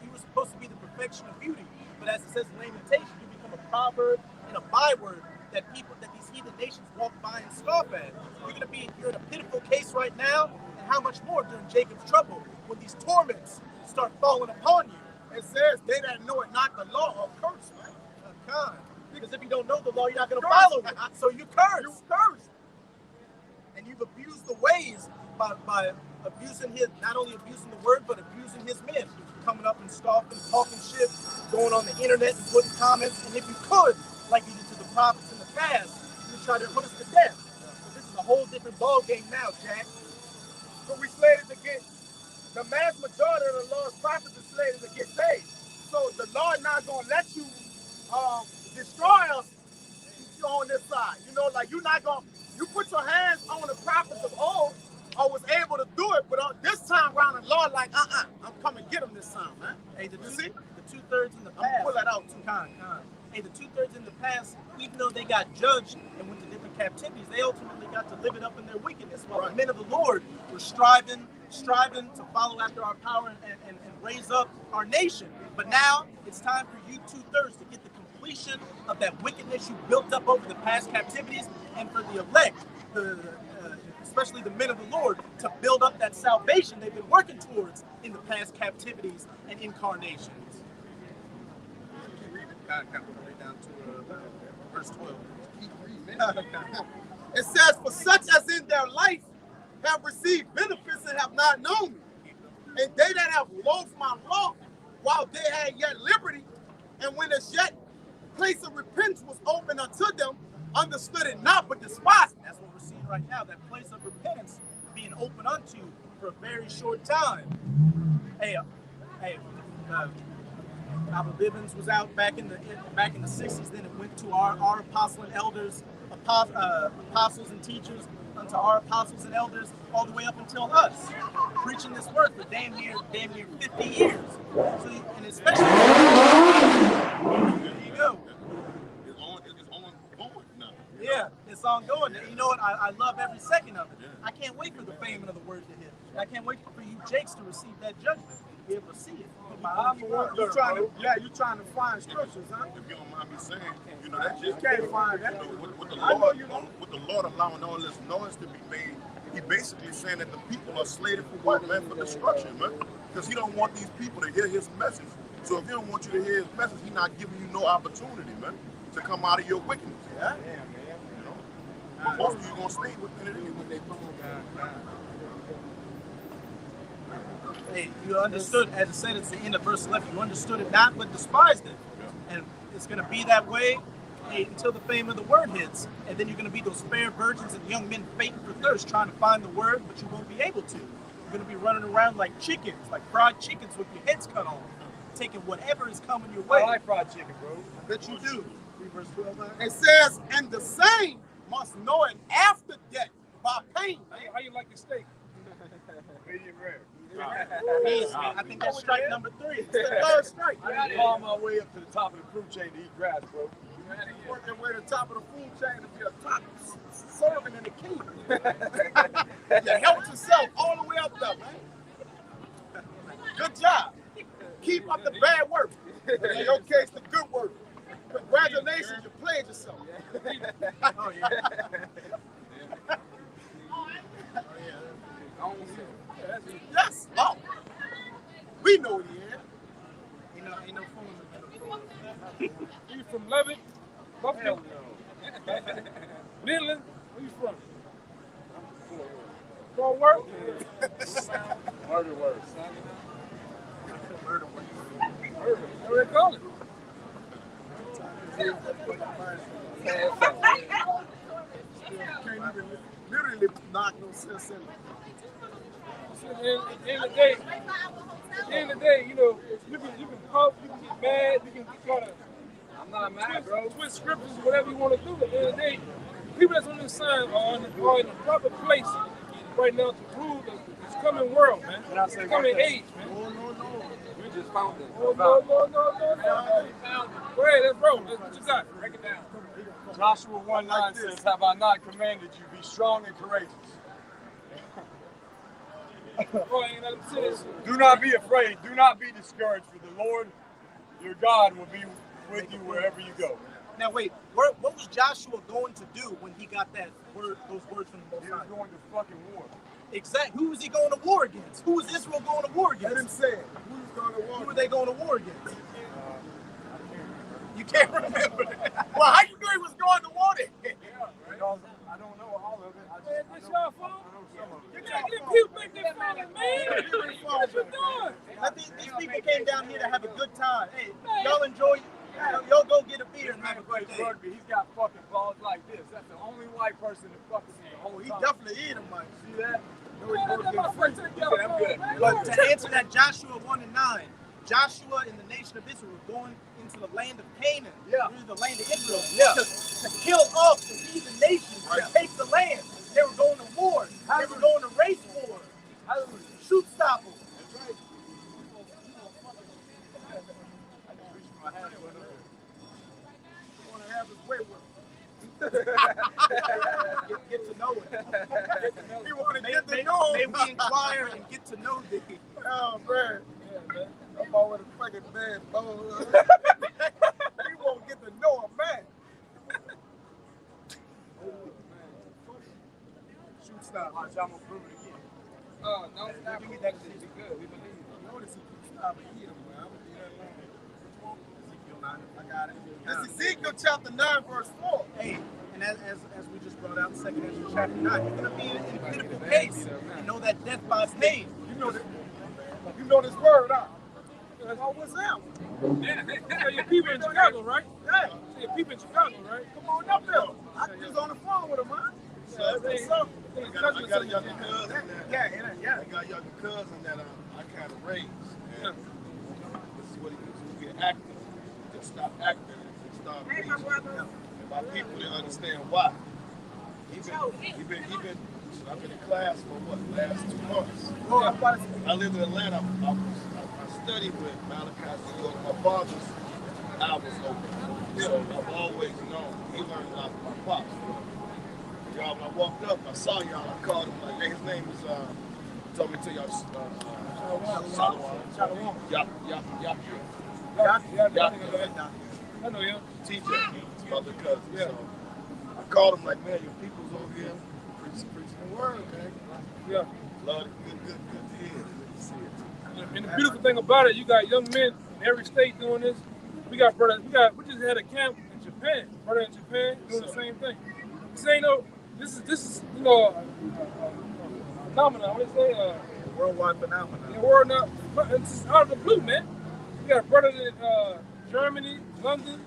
to be the perfection of beauty. But as it says in Lamentations, you become a proverb and a byword that these heathen nations walk by and scoff at. You're in a pitiful case right now, and how much more during Jacob's trouble when these torments start falling upon you. It says, they that know it not the law are cursed, man. God. Because if you don't know the law, you're not going to follow it. So you curse. You cursed. And you've abused the ways by abusing not only abusing the word, but abusing his men. Coming up and scoffing, talking shit, going on the internet and putting comments. And if you could, like you did to the prophets in the past, you would try to put us to death. But this is a whole different ball game now, Jack. So we slated to get, the mass majority of the Lord's prophets are slated to get saved. So the Lord not going to let you destroy us on this side. You know, like you're not going to, you put your hands on the prophets of old, I was able to do it, but this time around the Lord like, I'm coming to get him this time, man. Hey, the You see? two-thirds in the past. I'm pull that out too. Hey, the two-thirds in the past, even though they got judged and went to different captivities, they ultimately got to live it up in their wickedness. While the men of the Lord were striving to follow after our power and raise up our nation. But now it's time for you two-thirds to get the completion of that wickedness you built up over the past captivities, and for the elect, especially the men of the Lord, to build up that salvation they've been working towards in the past captivities and incarnations. God, we're right down to verse 12. It says, for such as in their life have received benefits and have not known me, and they that have loathed my law while they had yet liberty, and when as yet place of repentance was open unto them, understood it not, but despised it. That's what we're seeing right now, that place of repentance being open unto you for a very short time. Hey, Albert Bivens was out back in the 60s. Then it went to our apostle and elders, apostles and teachers, unto our apostles and elders, all the way up until us, preaching this word for damn near 50 years. So, and especially, there you go. It's ongoing now. Yeah, it's ongoing. You know what? I love every second of it. I can't wait for the fame of the word to hit. I can't wait for you Jakes to receive that judgment, be able to see it. You're trying to find scriptures, huh? If you don't mind me saying, that just You can't find that. With the Lord allowing all this noise to be made, he basically saying that the people are slated for what, man? For destruction, man. Because he don't want these people to hear his message. So if he don't want you to hear his message, he's not giving you no opportunity, man, to come out of your wickedness. Yeah. But most of you gonna stay within it anyway. Hey, you understood, as it said at the end of verse 11, you understood it not, but despised it. And it's going to be that way until the fame of the word hits. And then you're going to be those fair virgins and young men fainting for thirst, trying to find the word, but you won't be able to. You're going to be running around like chickens, like fried chickens with your heads cut off, taking whatever is coming your way. I like fried chicken, bro. I bet you do. 3 verse 12. It says, and the same must know it after death by pain. How you like the steak? Medium rare. I think that's strike number 3. It's the Third strike. I gotta call my way up to the top of the food chain to eat grass, bro. You work your way to the top of the food chain to be a top servant in the kingdom. You help yourself all the way up there, man. Good job. Keep up the bad work. In your case, the good work. Congratulations, you played yourself. Oh, yeah. Yes. Oh. We know the end. Ain't no fooling. You from Levitt? Buffalo? Midland? Where you from? Fort Worth? Murder words. Murder. What they call it? Can't even literally knock no sense in it. In the day, At the end of the day, you know, you can puff, you can get mad, you can try to I'm not mad, bro. twist scriptures, whatever you want to do. At the end of the day, people that's on this side are in the proper place right now to rule this coming world, man. And I say, This coming age, man. We just found it. No. Go ahead, let's roll. That's what you got. Break it down. Joshua 1:9 says, "Have I not commanded you, be strong and courageous? Oh, ain't let him say this. Do not be afraid. Do not be discouraged, for the Lord your God will be with you wherever you go." Now wait, what was Joshua going to do when he got those words from the Most He was High? going to fucking war. Exactly. Who was he going to war against? Who was Israel going to war Let him against? say it. Who's going to Who war? were they going to war against? You can't remember that. Well, how you knew he was going to war then? Because I don't know all of it. I Man, just this I y'all know fault? some of it. You gotta get people make their family, man. What you doing? These people came down here to have a good time. Hey, y'all enjoy. Y'all go get a beer and have a Plays good day. rugby. He's got fucking balls like this. That's the only white person that fucking see the whole He time. definitely eat him, Mike. See that? Man, that's my first time I'm good. But to answer that, Joshua 1:9, Joshua and the nation of Israel were going into the land of Canaan, really the land of Israel, to kill off the heathen nations, to take the land. They were going to war. They were going to race war. Shoot stop them. Want to have his way with him. Get to know it. He want to get to May know we him. inquire and get to know thee. Oh, man. I'm all with a fucking bad bone. He won't get to know him, man. Shoot stop. Watch, I'm gonna prove it again. Oh, no, stop. We that shit be good. We believe it. Notice he keeps stopping eating, man. I'm gonna do that long. Ezekiel 9. I got it. That's Ezekiel chapter 9, verse 4. Hey, and as we just brought out, 2 Ezra chapter 9, you're going to be in a critical case and know that death by his name. You know this word, huh? Oh, what's up? Yeah, your people in Chicago, right? Yeah. Your people in Chicago, right? Come on up here. I was on the phone with him, man. What's up? I got a younger cousin Yeah. I got a younger cousin that I kind of raised. And this is what he used to be an actor. Just stop acting and start preaching. And my people didn't understand why. I've been in class for last 2 months. I lived in Atlanta. I studied with Malachi Z. York. My father's albums open. So I've always known. He learned a lot from my pops. Y'all, when I walked up, I saw y'all. I called him like, hey, his name is, told me to tell y'all, Shalom. Yap. I know him. TJ, his mother cousin. So I called him like, man, your people's over here preaching the word, man. Yeah. Lord, good to hear. Good to see it. And the beautiful thing about it, you got young men in every state doing this. We just had a camp in Japan, brother in Japan doing the same thing. This is a phenomenon. What is it? Worldwide phenomenon. It's out of the blue, man. We got a brother in Germany, London,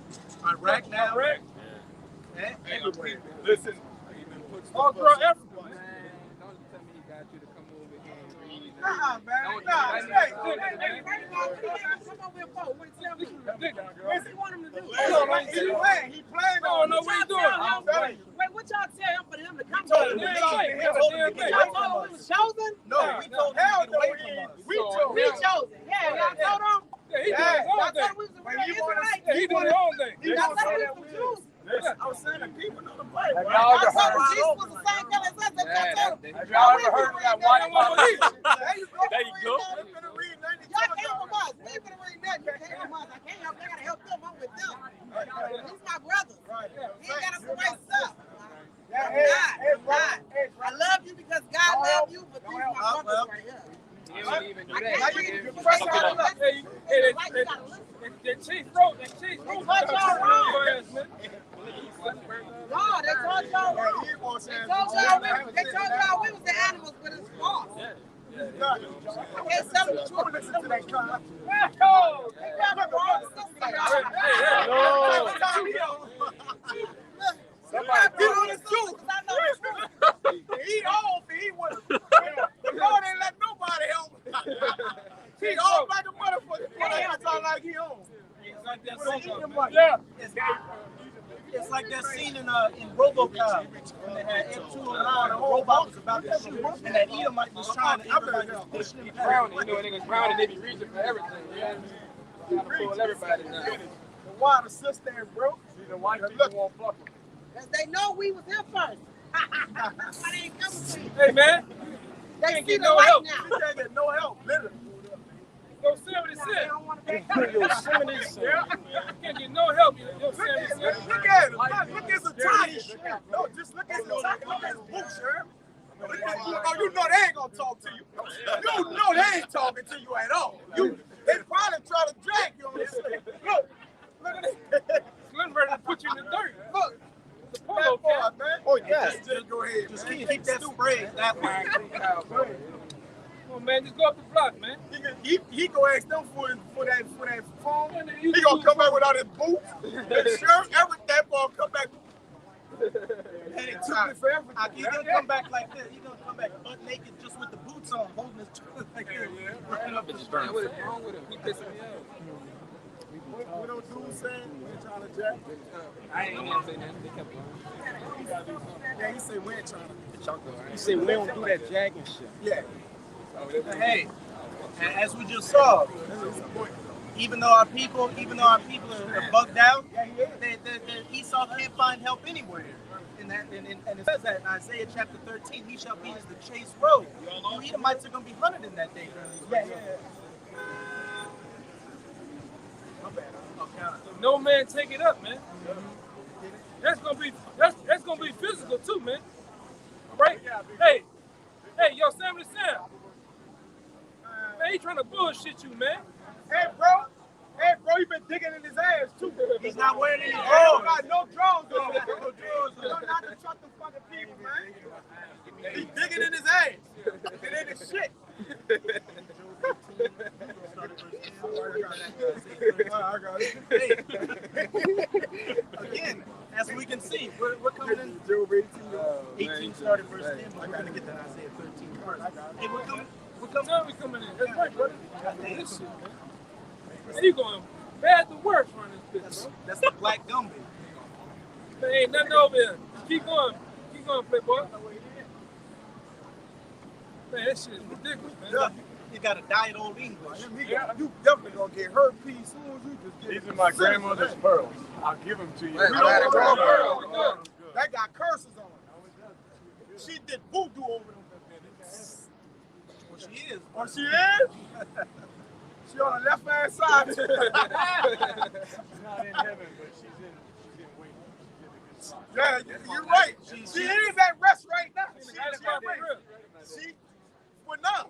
Iraq now. Iraq, Everywhere. Listen, all throughout Africa. Man, don't tell me he got you to come over here and read. Nah, man. Don't Nah, do hey, that. What's he want him to do? He playing. No, what he doing? I'm telling you. Wait, what y'all tell him for him to come told to? him Damn to thing. We told him to get Y'all away told him from we us. was chosen? No, we told him to get away from us. We told We him. chosen. Yeah, y'all told him. Yeah, he doing his Yeah, own Y'all thing. told him we was the real Israelites. Yeah, he doing his own thing. Y'all told him we was Jews. I was saying that people know the Bible. Have right? y'all Y'all ever told him heard? Jesus was the same color as us. That's what y'all told him. Have y'all ever heard of that white woman? There you go. There you go. They finna read 90 Y'all came from us. We ain't gonna read nothing. You came from us. I can't help. I gotta help them. I'm with them. He's my brother. He ain't got us to waste up. I'm not. I love you because God loved you, but these my brothers right here. He don't even do I that. can't He read didn't- you. First Hey, time that chief wrote, that chief wrote. They taught y'all wrong. Man. No, they told y'all wrong. They told y'all we was the animals, but it's false. I can't tell them the truth. Listen to that con. They got the wrong sister, y'all. Somebody Get on the truth. I know the truth. He off, he was. The Lord ain't let nobody help him. He all by Yeah. It's like that scene in RoboCop when they had M2 around and the robot was about to shoot, and that Edomite was trying to. Everybody was pushing him back. Drowning, you know, niggas drowning, they be reaching for everything. Yeah. Trying to pull everybody now. The water sister, bro. See, the white people won't fuck with. Cause they know we was here first. That's why they ain't coming to you. Hey, man. They Can't see get the no light help. now. You can't get no help, literally. Yosemite They said. don't want to be coming. Can't get no help. Yosemite said. Look at him. Look at his attire. No, just look at his attire. Look at his boots, sir. Oh, you know they ain't gonna talk to you. You know they ain't talking to you at all. They probably try to drag you on this thing. Look at it. Slim ready to put you in the dirt. Look. The polo cap. Man. Oh yeah. Just go ahead. Just keep that spray that way. Come on, man. Just go up the block, man. He go ask them for that phone. He gonna come back without his boots, his shirt, everything. Boy, come back. And it took me forever. He's gonna come back like this. He's gonna come back butt naked, just with the boots on, holding his trailer like this. Running up the street. What is wrong with him? He pissing me off. What those dudes saying? We ain't trying to jack. I ain't even say nothing. They kept going. Yeah, he said we ain't trying to. He said we don't do that jagging shit. Yeah. Hey, as we just saw, even though our people are bugged out, Esau can't find help anywhere. And it says that in Isaiah chapter 13, he shall be as the chase road. The Edomites are going to be hunted in that day. Yeah. No man take it up, man. That's gonna be physical too, man. All right? Hey, Yosemite Sam. Man, he trying to bullshit you, man. Hey, bro, you been digging in his ass too. He's not wearing any Bro, drawers. got no drawers on. No drawers. You don't not to trust them fucking people, man. He digging in his ass. It ain't his shit. Again, as we can see, we're coming in. 18 started verse 10, but we're going to get that Isaiah 13 first. Hey, Now we coming in. That's right, brother. This shit, man. And you going bad to worse on this bitch, bro. That's the black Gumby. There ain't nothing over here. Keep going, playboy. Man, that shit is ridiculous, man. You got a diet old English. You definitely gonna get herpes soon as you just get These are my grandmother's pearls. I'll give them to you. Right, We I don't got it, want bro. no pearls. That got curses on it. She did voodoo over them. Well, she is. Oh, she is? She on the left hand side. She's not in heaven, but she's in waiting. Yeah, you're right. She is at rest right now. She is That's at right, for rest. real. She, but now,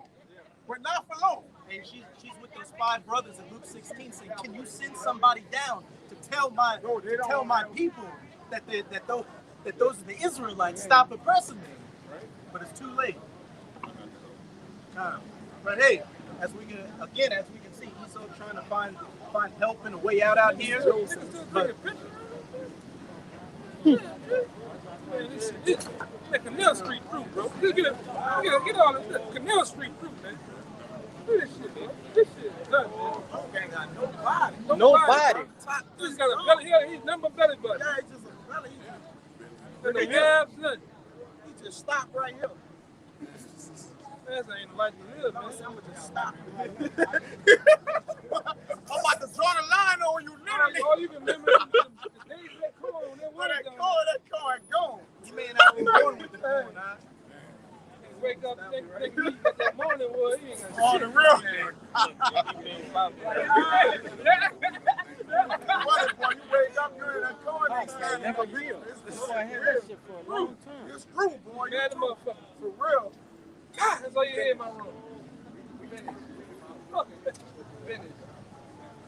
but not for long. And she's with those 5 brothers in Luke 16 saying, can you send somebody down to tell my people that those are the Israelites, stop oppressing them. But it's too late. But hey, as we can see, Esau trying to find help and a way out here. Niggas still taking pictures. Man, this like Canal Street fruit, bro. Get all this Canal Street fruit, man. Look at this shit, man. This shit is nuts, man. Ain't got nobody. Nobody. This got a belly. He's number belly button. Yeah, he's just a belly. And the abs, nothing. He just stopped right here. That ain't the life you live, man. I'm gonna just stop. I'm about to draw the line on you, literally. All you can remember is the days that car on that When water that gun. car is gone. You may not be born with the phone, huh? Wake up, think he got that morning wood. He ain't got Oh, the real. Well, boy, you wake up, you're in that car next time. Never real. It's I had that shit for a long time. It's true, boy. Mad the motherfucker. For real. That's all you hear in my room. Fuck it. Finish.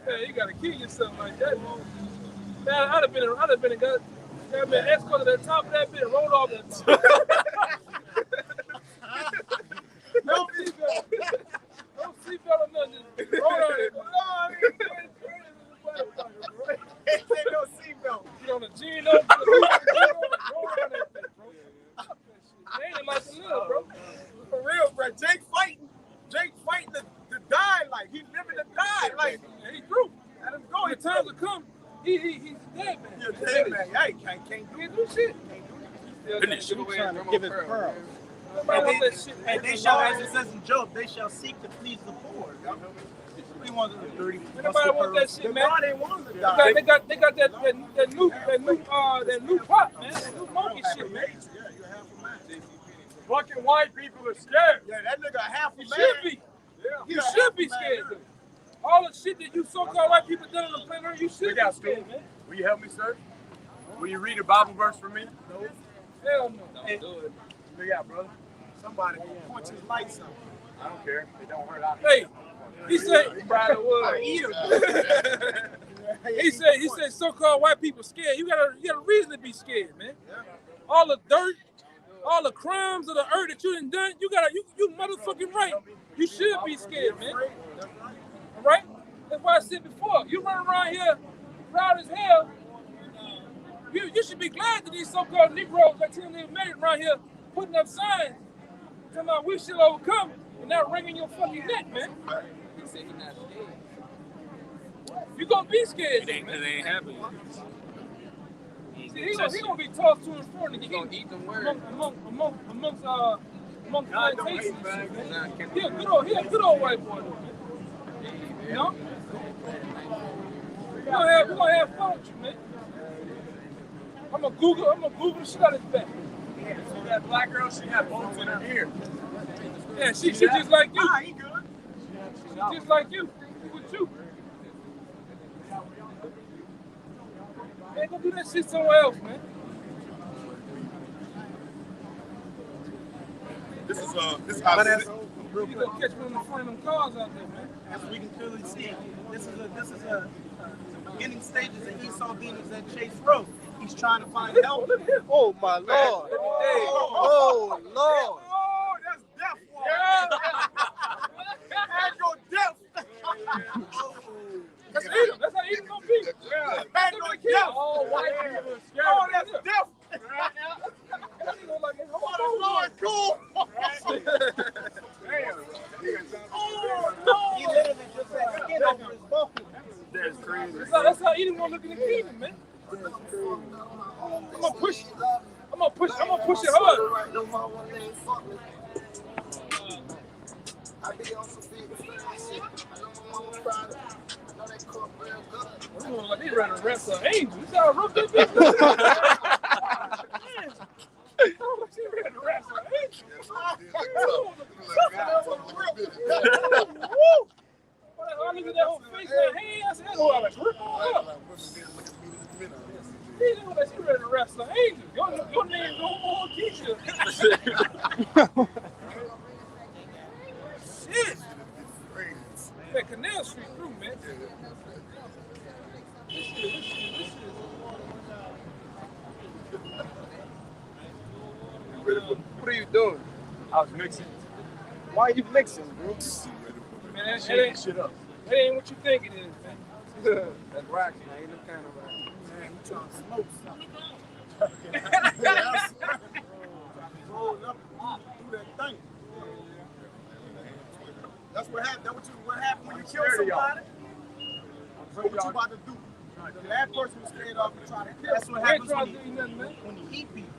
Man, you gotta kill yourself like that, man. I'd have been a guy. I'd been escorted to the top of that bitch and rolled off that motherfucker. No seatbelt or nothing. Just roll on it. Ain't no seatbelt. Get on the Gino, roll around that bitch, bro. They ain't like to live, bro. For real, bro. Jake fighting to die like he living to die like. Yeah, he through. Let him go. When the times will come, he he's a dead man. You're dead, man. Hey, can't do Can't do shit. Finish. Trying to give it pearls. Nobody want that shit. And they shall, as it says in Job, they shall seek to please the poor. We want the dirty. Nobody want that shit, man. God ain't want to die. They got that new pop, man. That new monkey shit, man. Fucking white people are scared. Yeah, that nigga half a You man. should be. You should be scared. All the shit that you so-called white people done on the planet Earth, you should be scared, man. Will you help me, sir? Will you read a Bible verse for me? Hell no. Hey, look out, brother. Somebody gonna punch his lights out. I don't care. It don't hurt out. Hey, he said, he said, so-called white people scared. You got a reason to be scared, man. All the dirt, all the crimes of the earth that you done, you motherfucking right. You should be scared, man. All right? That's why I said before. You run around here proud as hell. You should be glad that these so-called Negroes that you made around here putting up signs talking about we should overcome and not wringing your fucking neck, man. He said he's not scared. You gonna be scared, man. It ain't happening. See, he gonna be tossed to and fro and He gonna eat them words. amongst plantations. He a good old white boy, though, man. You know? We're gonna have fun with you, man. I'm gonna Google the shit out of his back. See that black girl? She got bolts in her ear. Yeah, she just like you. He good. She just like you. She with you. Man, go do that shit somewhere else, man. This is But how as, You gonna catch me in the front of them cars out there, man. as we can clearly see, this is the beginning stages of Esau demons at Chase Road. He's trying to find help. Oh my Lord. Oh Lord. Oh, that's death. Ain't no death. That's Edom. That's how Edom gonna be. Ain't no death. All white people are scared. Oh, that's death. Oh, Lord, cool. He literally just had skin over his buckle. That's crazy. That's how Edom gonna look in the kingdom, man. I'm gonna push it hard. Like he ready to wrestle an angel. You see how rough that bitch is? She ready to wrestle an angel. I look at that whole face like, hey, I said, oh, I was ripping her up. She ready to wrestle an angel. Your name no more Keisha. Shit. That Canal Street through, man. This shit. What are you doing? I was mixing. Why are you mixing, bro? Man, that ain't Shit up. That ain't what you think it is, man. That's wax, man. Ain't no kind of wax. Man, you trying to smoke something. Roll up, do that thing. That's what happened. That's what happened when you kill somebody. What you about to do? That person was scared off and trying to kill. That's what I ain't happens trying to do nothing, man. when you eat people.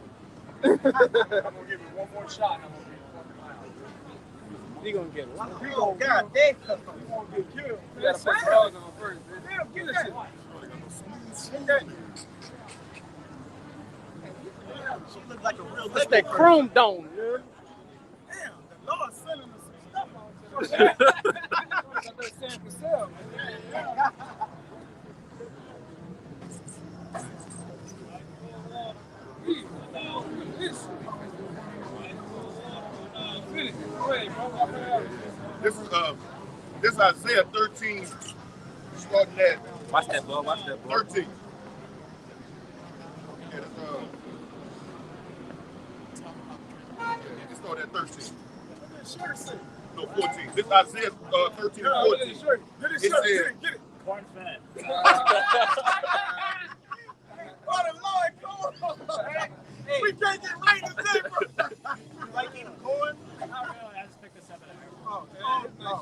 I'm gonna give you one more shot and I'm gonna be fucking out. He gonna get a lot. You gonna God damn. You won't get killed. You gotta put drugs on first, man. Damn, get that. She looked like a real That's Lego that person. chrome dome. Damn, the Lord sending us some stuff on. Got that Sam Cassell, man. This is Isaiah 13, starting at Watch that, boy. Watch that, boy. 13. Yeah, it started at 13. No, 14. This is Isaiah 13 and 14. Get his It shirt. said, Get it. Corn fat. Oh, the Lord, come on. We can't get right in the paper. You like eating corn? Oh,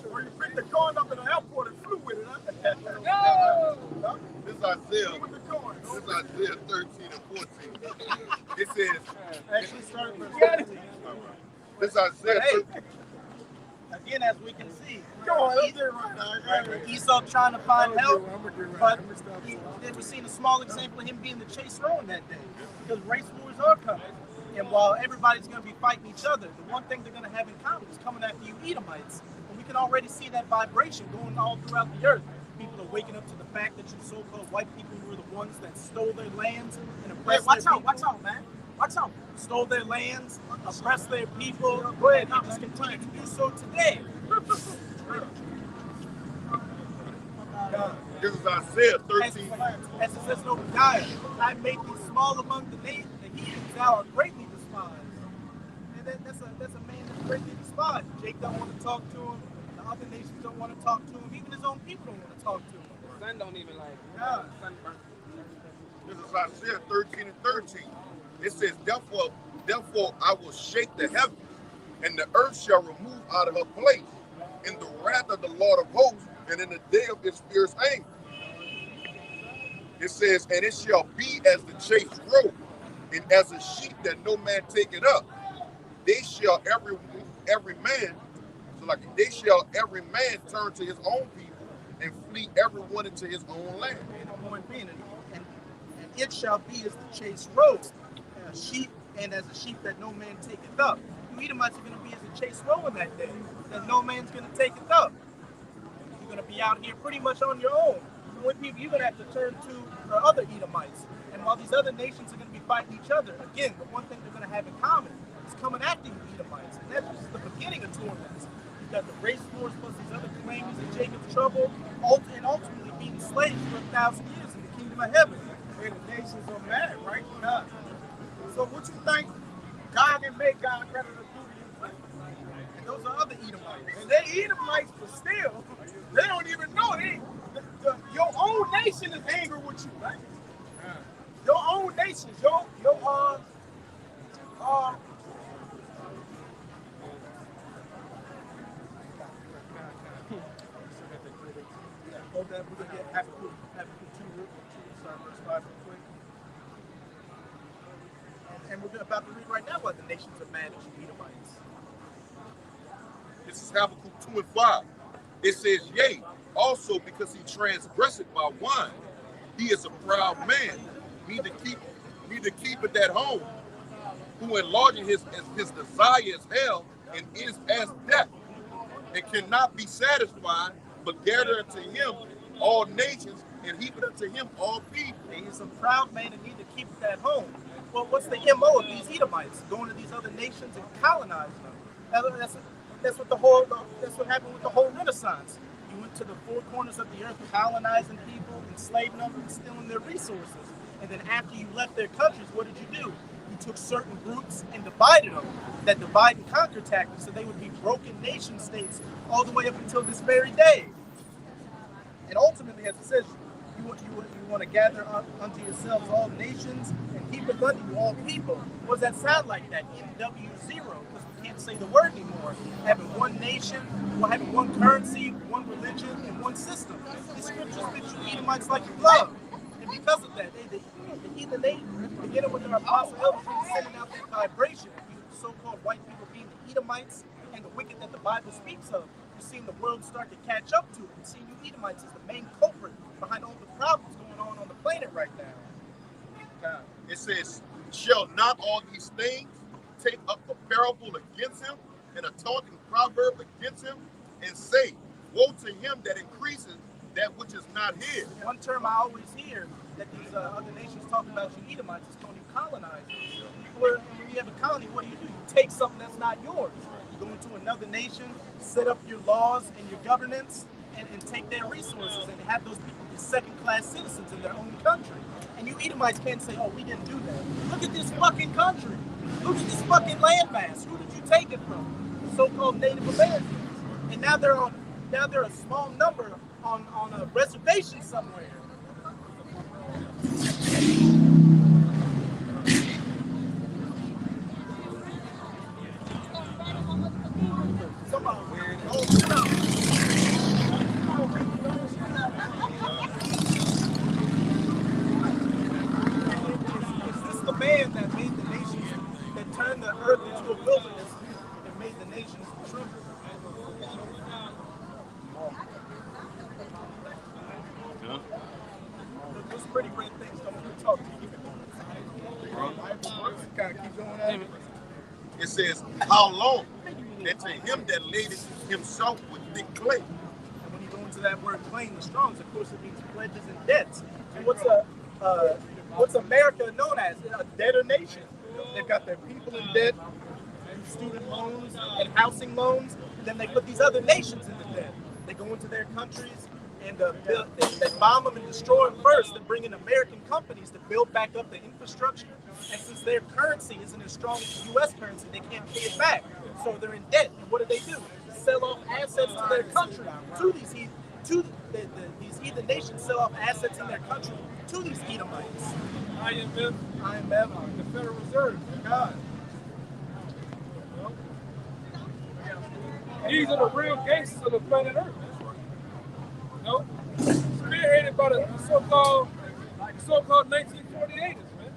where you picked the corn up in the airport and flew with it, huh? This is Isaiah With the corn. Isaiah 13 and 14. It says, Actually started with 17. this is Isaiah Hey, 13. again, as we can see, Go on, let's get it right now. Esau trying to find help, I'm gonna get it but right. then we've seen a small example of him being the chase roan that day, because race wars are coming. And while everybody's going to be fighting each other, the one thing they're going to have in common is coming after you Edomites. And we can already see that vibration going all throughout the earth. People are waking up to the fact that you so-called white people were the ones that stole their lands and Hey, oppressed watch their out, people. watch out, man. Watch out. Stole their lands, oppressed their people, and they just continue to do so today. This is Isaiah As 13. it says in Obadiah, I made thee small among the nations, the heathens, thou art greatly despised. And that's a man that's greatly despised. Jake don't want to talk to him. The other nations don't want to talk to him. Even his own people don't want to talk to him. The sun don't even like it. Yeah. Sun burnt. This is Isaiah 13 and 13. It says, therefore I will shake the heavens, and the earth shall remove out of her place in the wrath of the Lord of hosts, and in the day of his fierce anger. It says, and it shall be as the chased roe, and as a sheep that no man taketh up. They shall every man, so like they shall every man turn to his own people, and flee everyone into his own land. And it shall be as the chased roe, a sheep, and as a sheep that no man taketh up. You Edomites are going to be as a chased roe in that day, that no man's going to take it up. You're going to be out here pretty much on your own. When people, you're going to have to turn to the other Edomites. And while these other nations are going to be fighting each other, again, the one thing they're going to have in common is coming after you Edomites. And that's just the beginning of torments. You've got the race wars plus these other claims of Jacob's trouble, and ultimately being slaves for 1,000 years in the kingdom of heaven. And the nations are mad, right? So what you think God can make God credit to do to you? Man? And those are other Edomites. And they Edomites, but still, they don't even know. Your own nation is angry with you, right? Your own nation, Hold that, we're going to get Habakkuk 2, sorry, verse 5 real quick. And we're about to read right now why the nations are mad at you Edomites. This is Habakkuk 2 and 5. It says, yea, also because he transgressed by wine, he is a proud man, neither keepeth at home, who enlarging his desire is hell, and is as death, and cannot be satisfied, but gather unto him all nations, and heap it unto him all people. And he's a proud man and neither keep it at home. Well, what's the MO of these Edomites? Going to these other nations and colonizing them. That's what happened with the whole Renaissance. You went to the four corners of the earth, colonizing people, enslaving them, and stealing their resources. And then after you left their countries, what did you do? You took certain groups and divided them. That divide and conquer tactic, so they would be broken nation states all the way up until this very day. And ultimately, as it says, you want to gather unto yourselves all nations and keep it unto you all people. What does that sound like? That MW0, because we can't say the word anymore. Having one nation, having one currency, one religion, and one system. The scriptures that you Edomites like to love. And because of that, the heathen nation, beginning with their apostle elders, sending out that vibration, the so-called white people being the Edomites and the wicked that the Bible speaks of. You're seeing the world start to catch up to it. You're seeing you Edomites as the main culprit behind all the problems going on the planet right now. It says, shall not all these things take up a parable against him, and a taunting proverb against him, and say, woe to him that increases that which is not his. One term I always hear that these other nations talk about you Edomites is calling you colonizers. When you have a colony, what do? You take something that's not yours. You go into another nation, set up your laws and your governance, and take their resources and have those people be second-class citizens in their own country. And you Edomites can't say, oh, we didn't do that. Look at this fucking country. Look at this fucking landmass. Who did you take it from? The so-called Native Americans. And now they're a small number on a reservation somewhere. talk to you. Kind of keep going on. It says, how long? And to him that laid it himself with thick clay. And when you go into that word claim, the Strong's, of course, it means pledges and debts. And what's America known as? A debtor nation. They've got their people in debt, and student loans, and housing loans, and then they put these other nations into debt. They go into their countries and they bomb them and destroy them first. They bring in American companies to build back up the infrastructure. And since their currency isn't as strong as the U.S. currency, they can't pay it back. So they're in debt. And what do? Sell off assets to their country, to these these heathen nations sell off assets in their country to these Edomites. IMF, the Federal Reserve, God. These are the real gangsters of the planet Earth. You know? Spearheaded by the so-called 1948ers, man.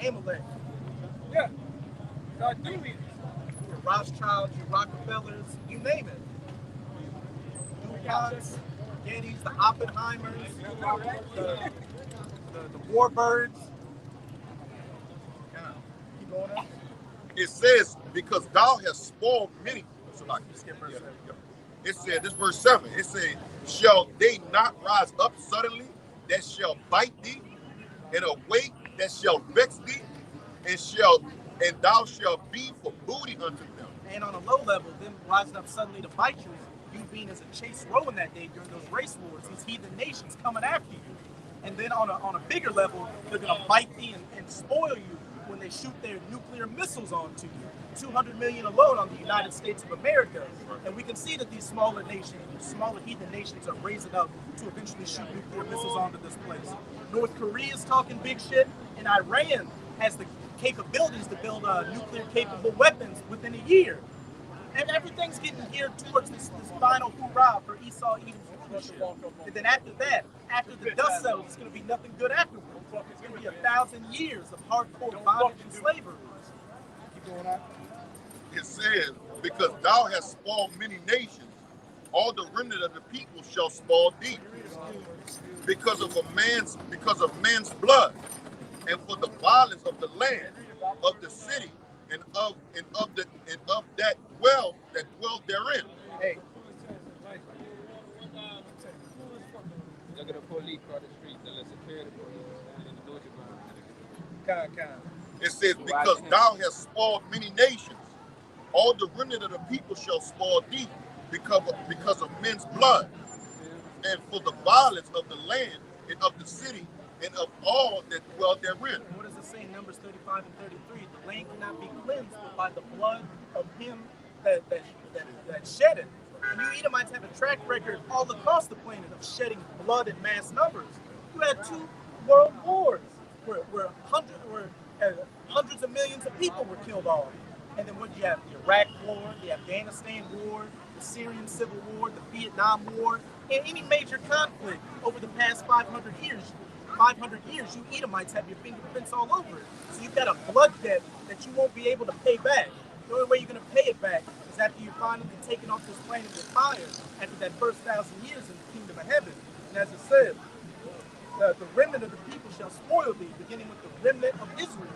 Amalek, Yeah. I do mean it. your Rothschilds, your Rockefellers, you name it. DuPonts, Gettys, the Oppenheimers, the Warbirds. Keep going up. It says, because thou hast spoiled many. So like, Skip verse 7. it said, this verse 7, it said, shall they not rise up suddenly that shall bite thee, and awake that shall vex thee, and thou shalt be for booty unto them. And on a low level, them rising up suddenly to bite you, you being as a chase rowing that day during those race wars, these heathen nations coming after you. And then on a bigger level, they're going to bite thee and spoil you when they shoot their nuclear missiles onto you. 200 million alone on the United States of America. And we can see that these smaller nations, smaller heathen nations are raising up to eventually shoot nuclear missiles onto this place. North Korea is talking big shit, and Iran has the capabilities to build nuclear capable weapons within a year. And everything's getting geared towards this final hoorah for Esau Edom's rulership. And then after that, after the dust settles, it's going to be nothing good afterwards. It's going to be 1,000 years of hardcore bondage and slavery. Keep going on. It says, because thou hast spoiled many nations, all the remnant of the people shall spoil thee. Because of man's blood, and for the violence of the land, of the city, and of that dwell therein. Hey, Look at the police cross the street. They're security police. And the Deutsche Bank. It says, because thou hast spoiled many nations, all the remnant of the people shall spoil thee, because of men's blood, and for the violence of the land, and of the city, and of all that dwell therein. what does it say in Numbers 35 and 33? The land cannot be cleansed but by the blood of him that shed it. And you Edomites have a track record all across the planet of shedding blood in mass numbers. You had 2 world wars where hundreds of millions of people were killed off. And then what do you have? The Iraq War, the Afghanistan War, the Syrian Civil War, the Vietnam War, and any major conflict over the past 500 years. 500 years, you Edomites have your fingerprints all over it. So you've got a blood debt that you won't be able to pay back. The only way you're going to pay it back is after you're finally taken off this planet with fire after that first 1,000 years in the kingdom of heaven. And as it says, the remnant of the people shall spoil thee, beginning with the remnant of Israel,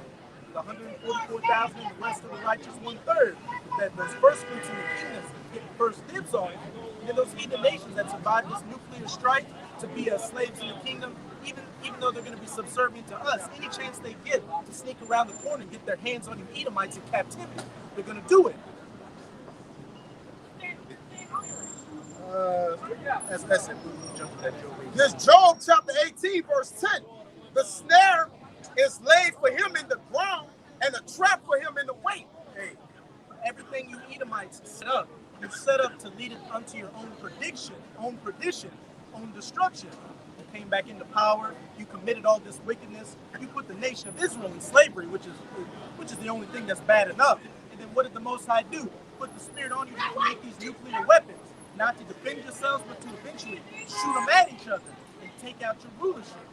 the 144,000 and the rest of the righteous 1/3. That those first fruits in the kingdom get first dibs on it. And then those heathen nations that survived this nuclear strike to be slaves in the kingdom, even though they're going to be subservient to us, any chance they get to sneak around the corner and get their hands on you Edomites in captivity, they're going to do it. That's it. Jump to that Job 18. This Job chapter 18, verse 10. The snare is laid for him in the ground, and a trap for him in the way. Hey, everything you Edomites set up, you set up to lead it unto your own perdition, own destruction. You came back into power, you committed all this wickedness, you put the nation of Israel in slavery, which is the only thing that's bad enough. And then what did the Most High do? Put the spirit on you to make these nuclear weapons, not to defend yourselves, but to eventually shoot them at each other and take out your rulership.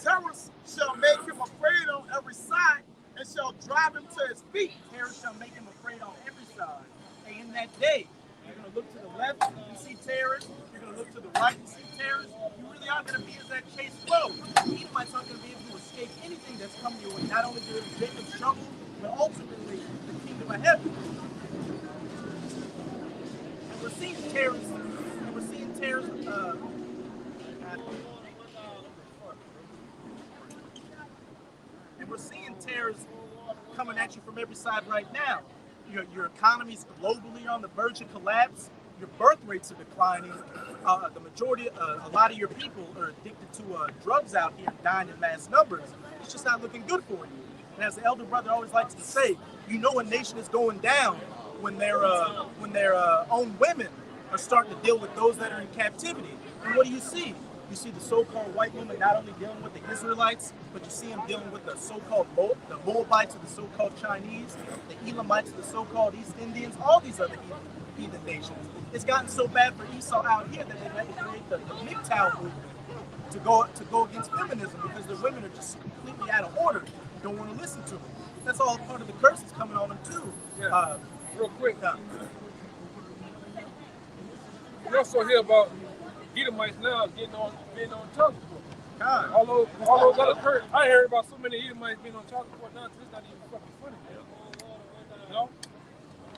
Terrors shall make him afraid on every side, and shall drive him to his feet. Terror shall make him afraid on every side. And in that day, you're going to look to the left and see terrors. You're going to look to the right and see terrors. You really are going to be that's coming your way. Not only during Jacob's trouble, but ultimately the kingdom of heaven. And we're seeing terrorists. And we're seeing terrorists. And we're seeing terrorists coming at you from every side right now. Your economy's globally on the verge of collapse. Your birth rates are declining. The majority, a lot of your people are addicted to drugs out here, dying in mass numbers. It's just not looking good for you. And as the elder brother always likes to say, you know a nation is going down when their own women are starting to deal with those that are in captivity. And what do you see? You see the so-called white women not only dealing with the Israelites, but you see them dealing with the so-called the Moabites or the so-called Chinese, the Elamites, the so-called East Indians, all these other heathen nations. It's gotten so bad for Esau out here that they've had to create the MGTOW movement to go against feminism because the women are just completely out of order. Don't want to listen to them. That's all part of the curses coming on them too. Yeah. Real quick. We also hear about Edomites now being on child support. All those other curses. I heard about so many Edomites being on child support now. It's not even fucking funny. You know?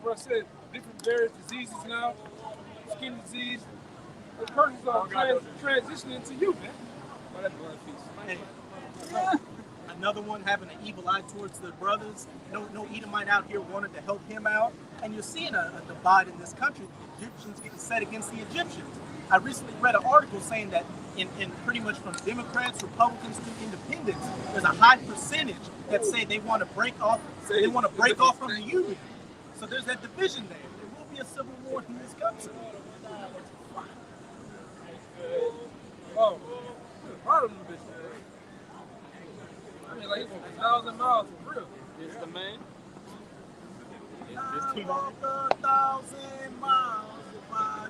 What I said, different various diseases now, skin disease. The curses are transitioning to you, man. Oh, that's one piece. Another one having an evil eye towards their brothers. No Edomite out here wanted to help him out. And you're seeing a divide in this country. The Egyptians getting set against the Egyptians. I recently read an article saying that in pretty much from Democrats, Republicans to independents, there's a high percentage that say they want to break off from the Union. So there's that division there. There will be a civil war in this country. Oh, part of them bitches. I mean, like, it's 1,000 miles for real. It's the man. I walk 1,000 miles if I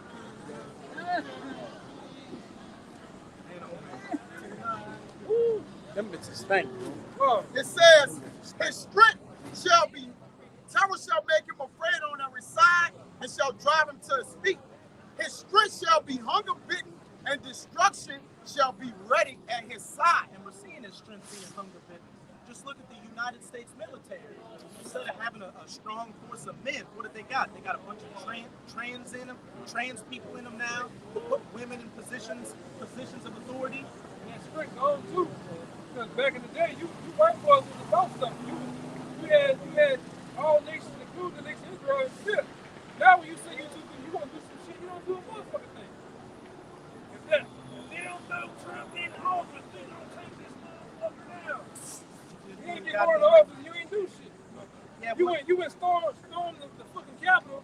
Them bitches stink. It says, his strength shall be, terror shall make him afraid on every side, and shall drive him to his feet. His strength shall be hunger bitten, and destruction shall be ready at his side. And we're seeing his strength being hunger bitten. Just look at the United States military. Instead of having a strong force of men, what have they got? They got a bunch of trans in them, trans people in them now, who put women in positions of authority. And that strength gone too. Because back in the day, you white boys was about something. You had all nations, including the nation Israel, in fear. Now when you say you want to do some shit, you don't do a motherfucking thing. If that, they don't know Trump in office, they don't take this motherfucker down. You ain't get more in office, you ain't do shit. Yeah, You went storm the fucking Capitol.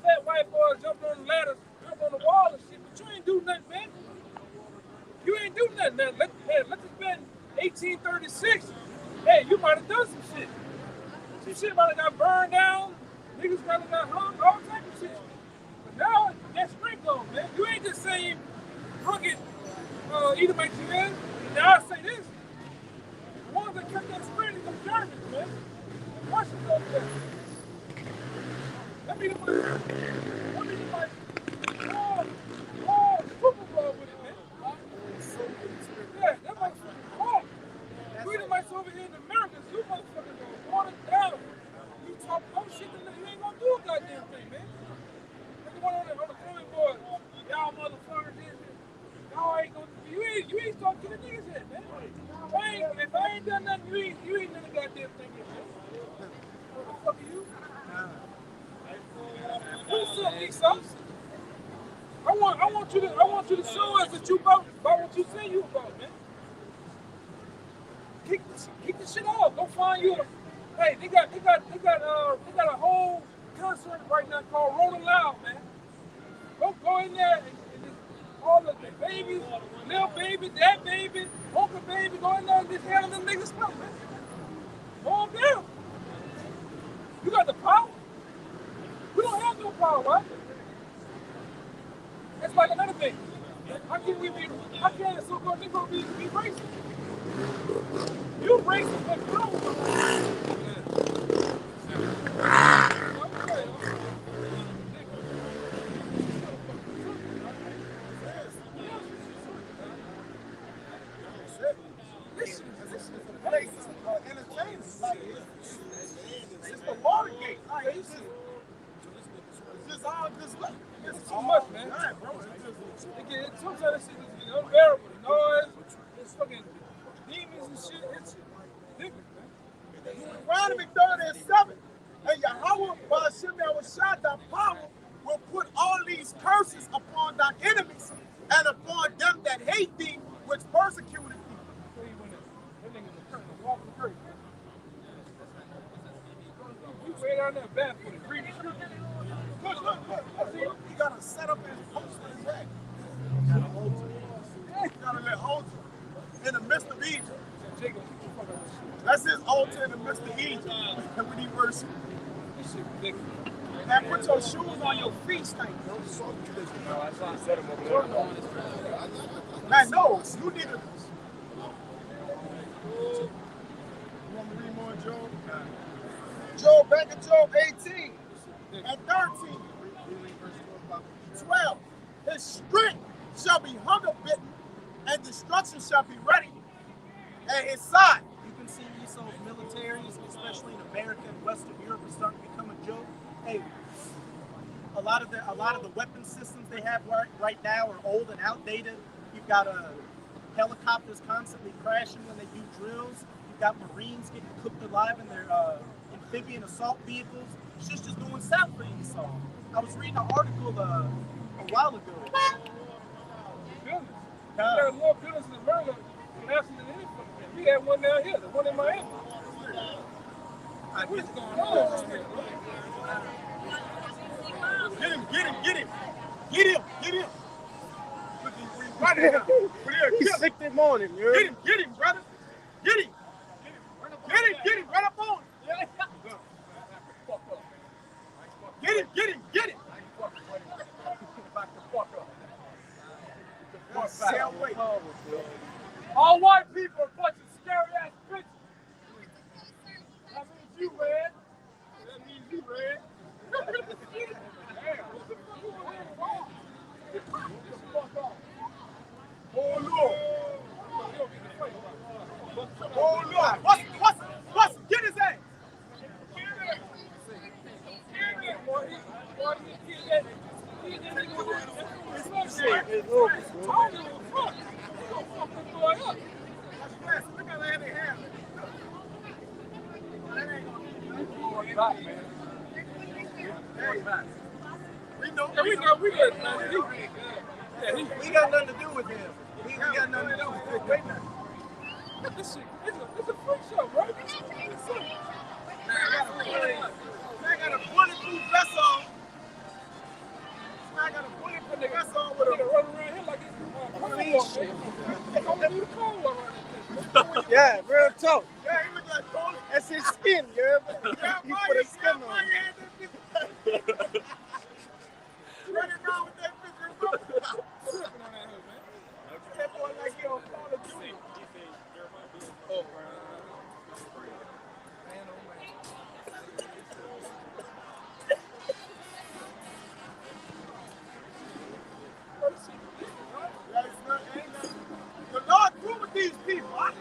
Fat white boys jumped on the ladders, jumped on the wall and shit, but you ain't do nothing, man. You ain't do nothing, man. Let's just been 1836. Hey, you might have done some shit. Some shit might have got burned down. Niggas might have got hung, all type of shit. But now, that strength gone, man. You ain't the same crooked Edomite you in. Now I say this. The ones that kept that strength is the Germans, man. The Russians over there. That mean it might Super Bowl with it, man. Yeah, that motherfucker's hard. We the mics over here in America, you motherfuckers gonna water it down. You talk no shit, you ain't gonna do a goddamn thing, man. Like the one on the drawing board, y'all motherfuckers this. Y'all ain't gonna, you ain't start getting niggas in, man. If I ain't done nothing, you ain't done a goddamn thing yet, man. What the fuck are you? What's up, Esau? I want you to show us that you about what you say you about, man. Kick the shit off. Go find you. Hey, they got a whole concert right now called Rolling Loud, man. Go in there and just all the babies, little baby, that baby, uncle baby, go in there and just handle them niggas stuff, man. Calm down. You got the power. We don't have no power, right? It's like another thing. How can a so-called Negro be racist? You racist, but you don't. man. Right, bro. Sometimes that shit is unbearable. The noise, it's fucking demons and shit. It's different, man. Deuteronomy 30:7. And Yahweh, by Hashem Yahushua, thy power will put all these curses upon thy enemies and upon them that hate thee, which persecuted thee. That nigga's a curse, walking curse. You way down there bad for the previous scripture. Look. He got to set up his post in his head. He got to let altar in the midst of Egypt. Jacob, That's his altar in the midst of Egypt. And when he worship. this shit ridiculous. Man, put your shoes on your feet, stank. No, that's not set him over there. Man, no, you need to. You want me to read more, Job? Job, back in Job 18 and 13. 12. His strength shall be hunger bitten, and destruction shall be ready at his side. You can see Esau's militaries, especially in America and Western Europe, are starting to become a joke. Hey, a lot of the weapon systems they have right now are old and outdated. You've got helicopters constantly crashing when they do drills. You've got Marines getting cooked alive in their amphibian assault vehicles. Shit's just going south for Esau. I was reading an article a while ago. Buildings. We got more buildings in America faster than any fucking thing. We had one down here, the one in Miami. What is going on down here, bro? Get him. Right here. He's sick this morning, man. Get him, brother. Get him. Right up on him. Get him. All white people are a bunch of scary ass bitches. That means you, Red. Oh Lord. What's get his ass. We got nothing to do with him. We got nothing to do with him. This shit, it's a freak show, bro. Man got a bulletproof vest on. Man got a bulletproof vest on with Nigga a running around here like it's Cold War, man. Cold War right there. yeah, real talk. Yeah, he look like Cold. That's his skin, yeah. He put a skin on. Running around with that picture. That boy like he on Call of Duty. The Lord through with these people. Huh?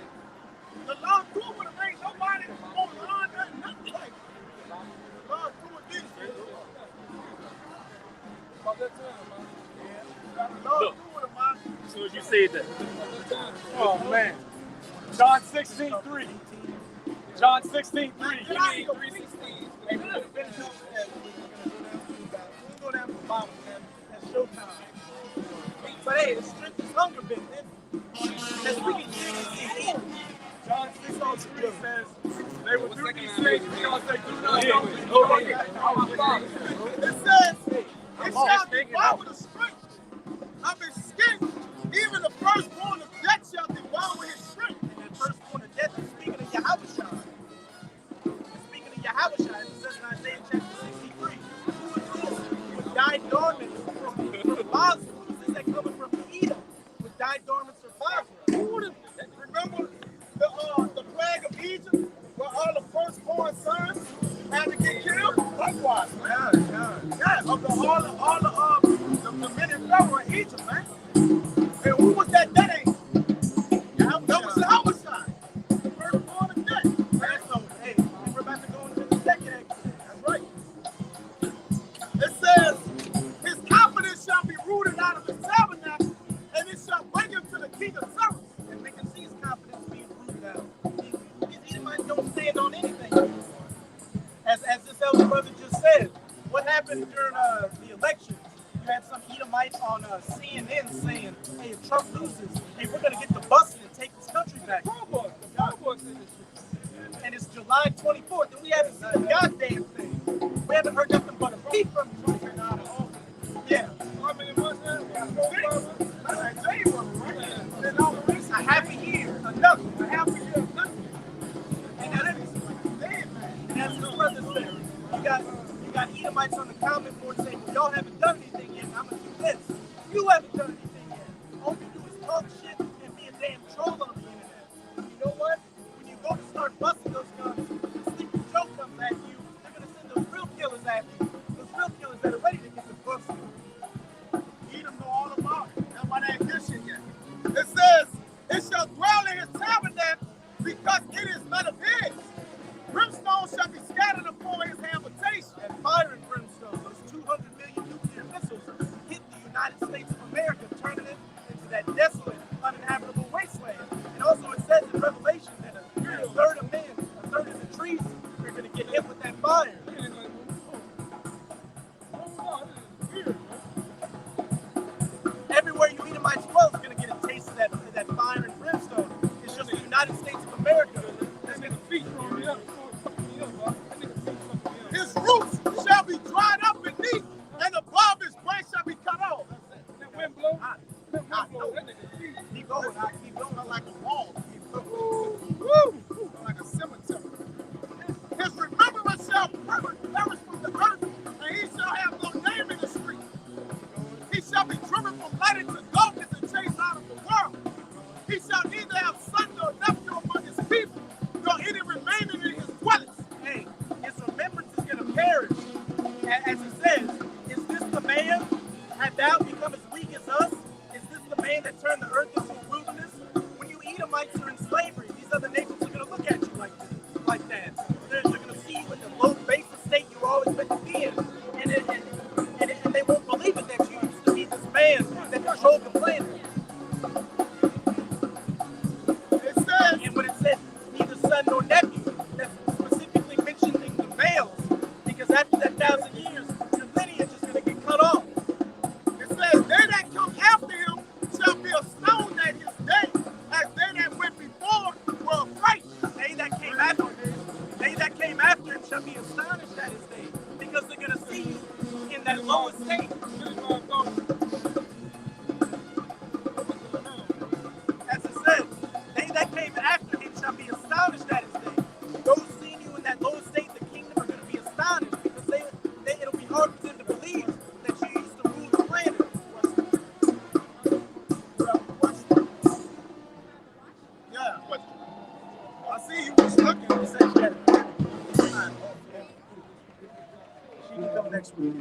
The Lord through with them. Ain't nobody on the line, nothing like it. The Lord through with these people. About that time, man. The Lord through with them, man. As soon as you said that. About that time. Oh, man. John 16:3. John 16:3. Get out of here. 3:16. Hey, we're gonna finish up with that. We'll go down to the bottom, man. That's showtime. But hey, the strength is hunger bitten. As we can see, John 16:3 says they will do these things because they do not know. it says, it shall devour the strength of his skin. Even the firstborn of death shall devour his strength. And the firstborn of death is speaking of Yahushua. Speaking of Yahushua, it says in Isaiah chapter 63, who is this who died dormant from Basra? Who is this that coming from Edom who died dormant from Basra? Remember the plague of Egypt, where all the firstborn sons had to get killed? Likewise, man. Yeah, of all the men in Pharaoh in Egypt, man. And who was anything. As this elder brother just said, what happened during the election? You had some Edomite on CNN saying, hey, if Trump loses, hey, we're going to get the bus and take this country back. And it's July 24th, and we haven't seen a goddamn thing. We haven't heard nothing but a peep from Trump. Yeah. A half a year, another. A half a year, another. And that is damn, man. And as this brother said, you got Edomites on the comment board saying, well, y'all haven't done anything yet, I'm going to do this. You haven't done anything yet. All you do is talk shit and be a damn troll on the internet. You know what? When you go to start busting those guns, Sleepy Joe comes at you, they're going to send those real killers at you. Those real killers that are ready to get the busted. Edom know all about it. That's why they ain't this shit yet. It says, it shall dwell in his tabernacle because it is none of his. Brimstone shall be scattered upon his habitation. And fire and brimstone, those 200 million nuclear missiles hit the United States of America, turning it into that desolate, uninhabitable wasteland. And also it says in Revelation that a third of men, a third of the trees are going to get hit with that fire. Everywhere you Edomites dwell is going to get a taste of that fire and brimstone. It's just the United States of America that's going to feed you. His roots shall be dried up beneath, and above his branch shall be cut off. Keep going, I keep going like a wall. Woo! Like a cemetery. His remembrance shall perish from the earth, and he shall have no name in the street. He shall be driven from light into darkness and chased out of the world. He shall neither have son nor nephew among his people, nor any remaining in his dwellings. Hey, his remembrance is going to perish. As he says, is this the man? Have thou become as weak as us? Is this the man that turned the earth into a wilderness? When you Edomites are in slavery, these other nations are going to look at you like that. They're going to see you in the low basis state you always meant to be in. And they won't believe it that you used to be this man that controlled the planet. It says, And when it says neither son nor nephew, that's specifically mentioning the males, because after that 1,000 years, your lineage is going to get cut off. it says, they that come after him shall be astounded at his day, as they that went before were afraid. They that came after him shall be astonished at his day, because they're going to see you in that lowest state. As it says, they that came after him shall be astonished at his day. Those seeing you in that lowest state, the kingdom, are going to be astonished, because it'll be hard for them to believe that you used to rule the planet. Yeah. I see you was looking. It says that. She can come next week.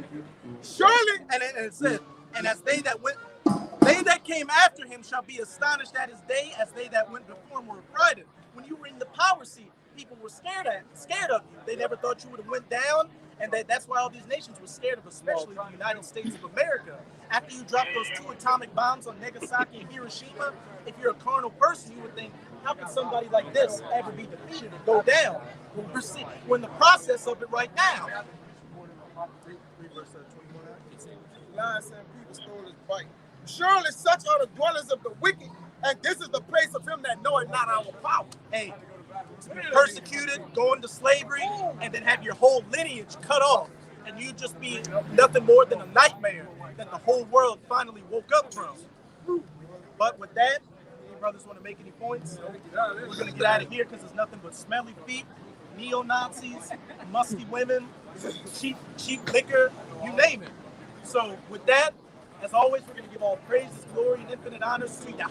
Surely, And it said, and as they that came after him shall be astonished at his day, as they that went before him were affrighted. When you were in the power seat, people were scared of you. They never thought you would have went down, and that's why all these nations were scared of, especially the United States of America. After you dropped those 2 atomic bombs on Nagasaki and Hiroshima, if you're a carnal person, you would think, how can somebody like this ever be defeated and go down? We're in the process of it right now. lion said people stole his bite. Surely such are the dwellers of the wicked, and this is the place of him that knoweth not our power. Hey, to be persecuted, go into slavery, and then have your whole lineage cut off, and you just be nothing more than a nightmare that the whole world finally woke up from. But with that, any brothers want to make any points? We're going to get out of here because there's nothing but smelly feet, neo-Nazis, musty women, cheap liquor, you name it. So with that, as always, we're going to give all praises, glory, and infinite honors to Yahweh.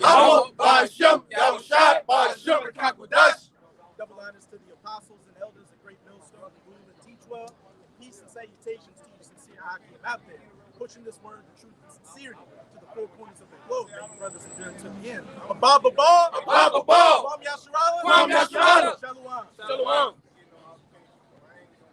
Double honors to the apostles and elders at Great Millstone, who rule and teach well. Peace and salutations to you sincere Hakim out there, pushing this word of truth and sincerity to the four corners of the globe. Thank you, brothers, and to the end. Abba, Yasharala.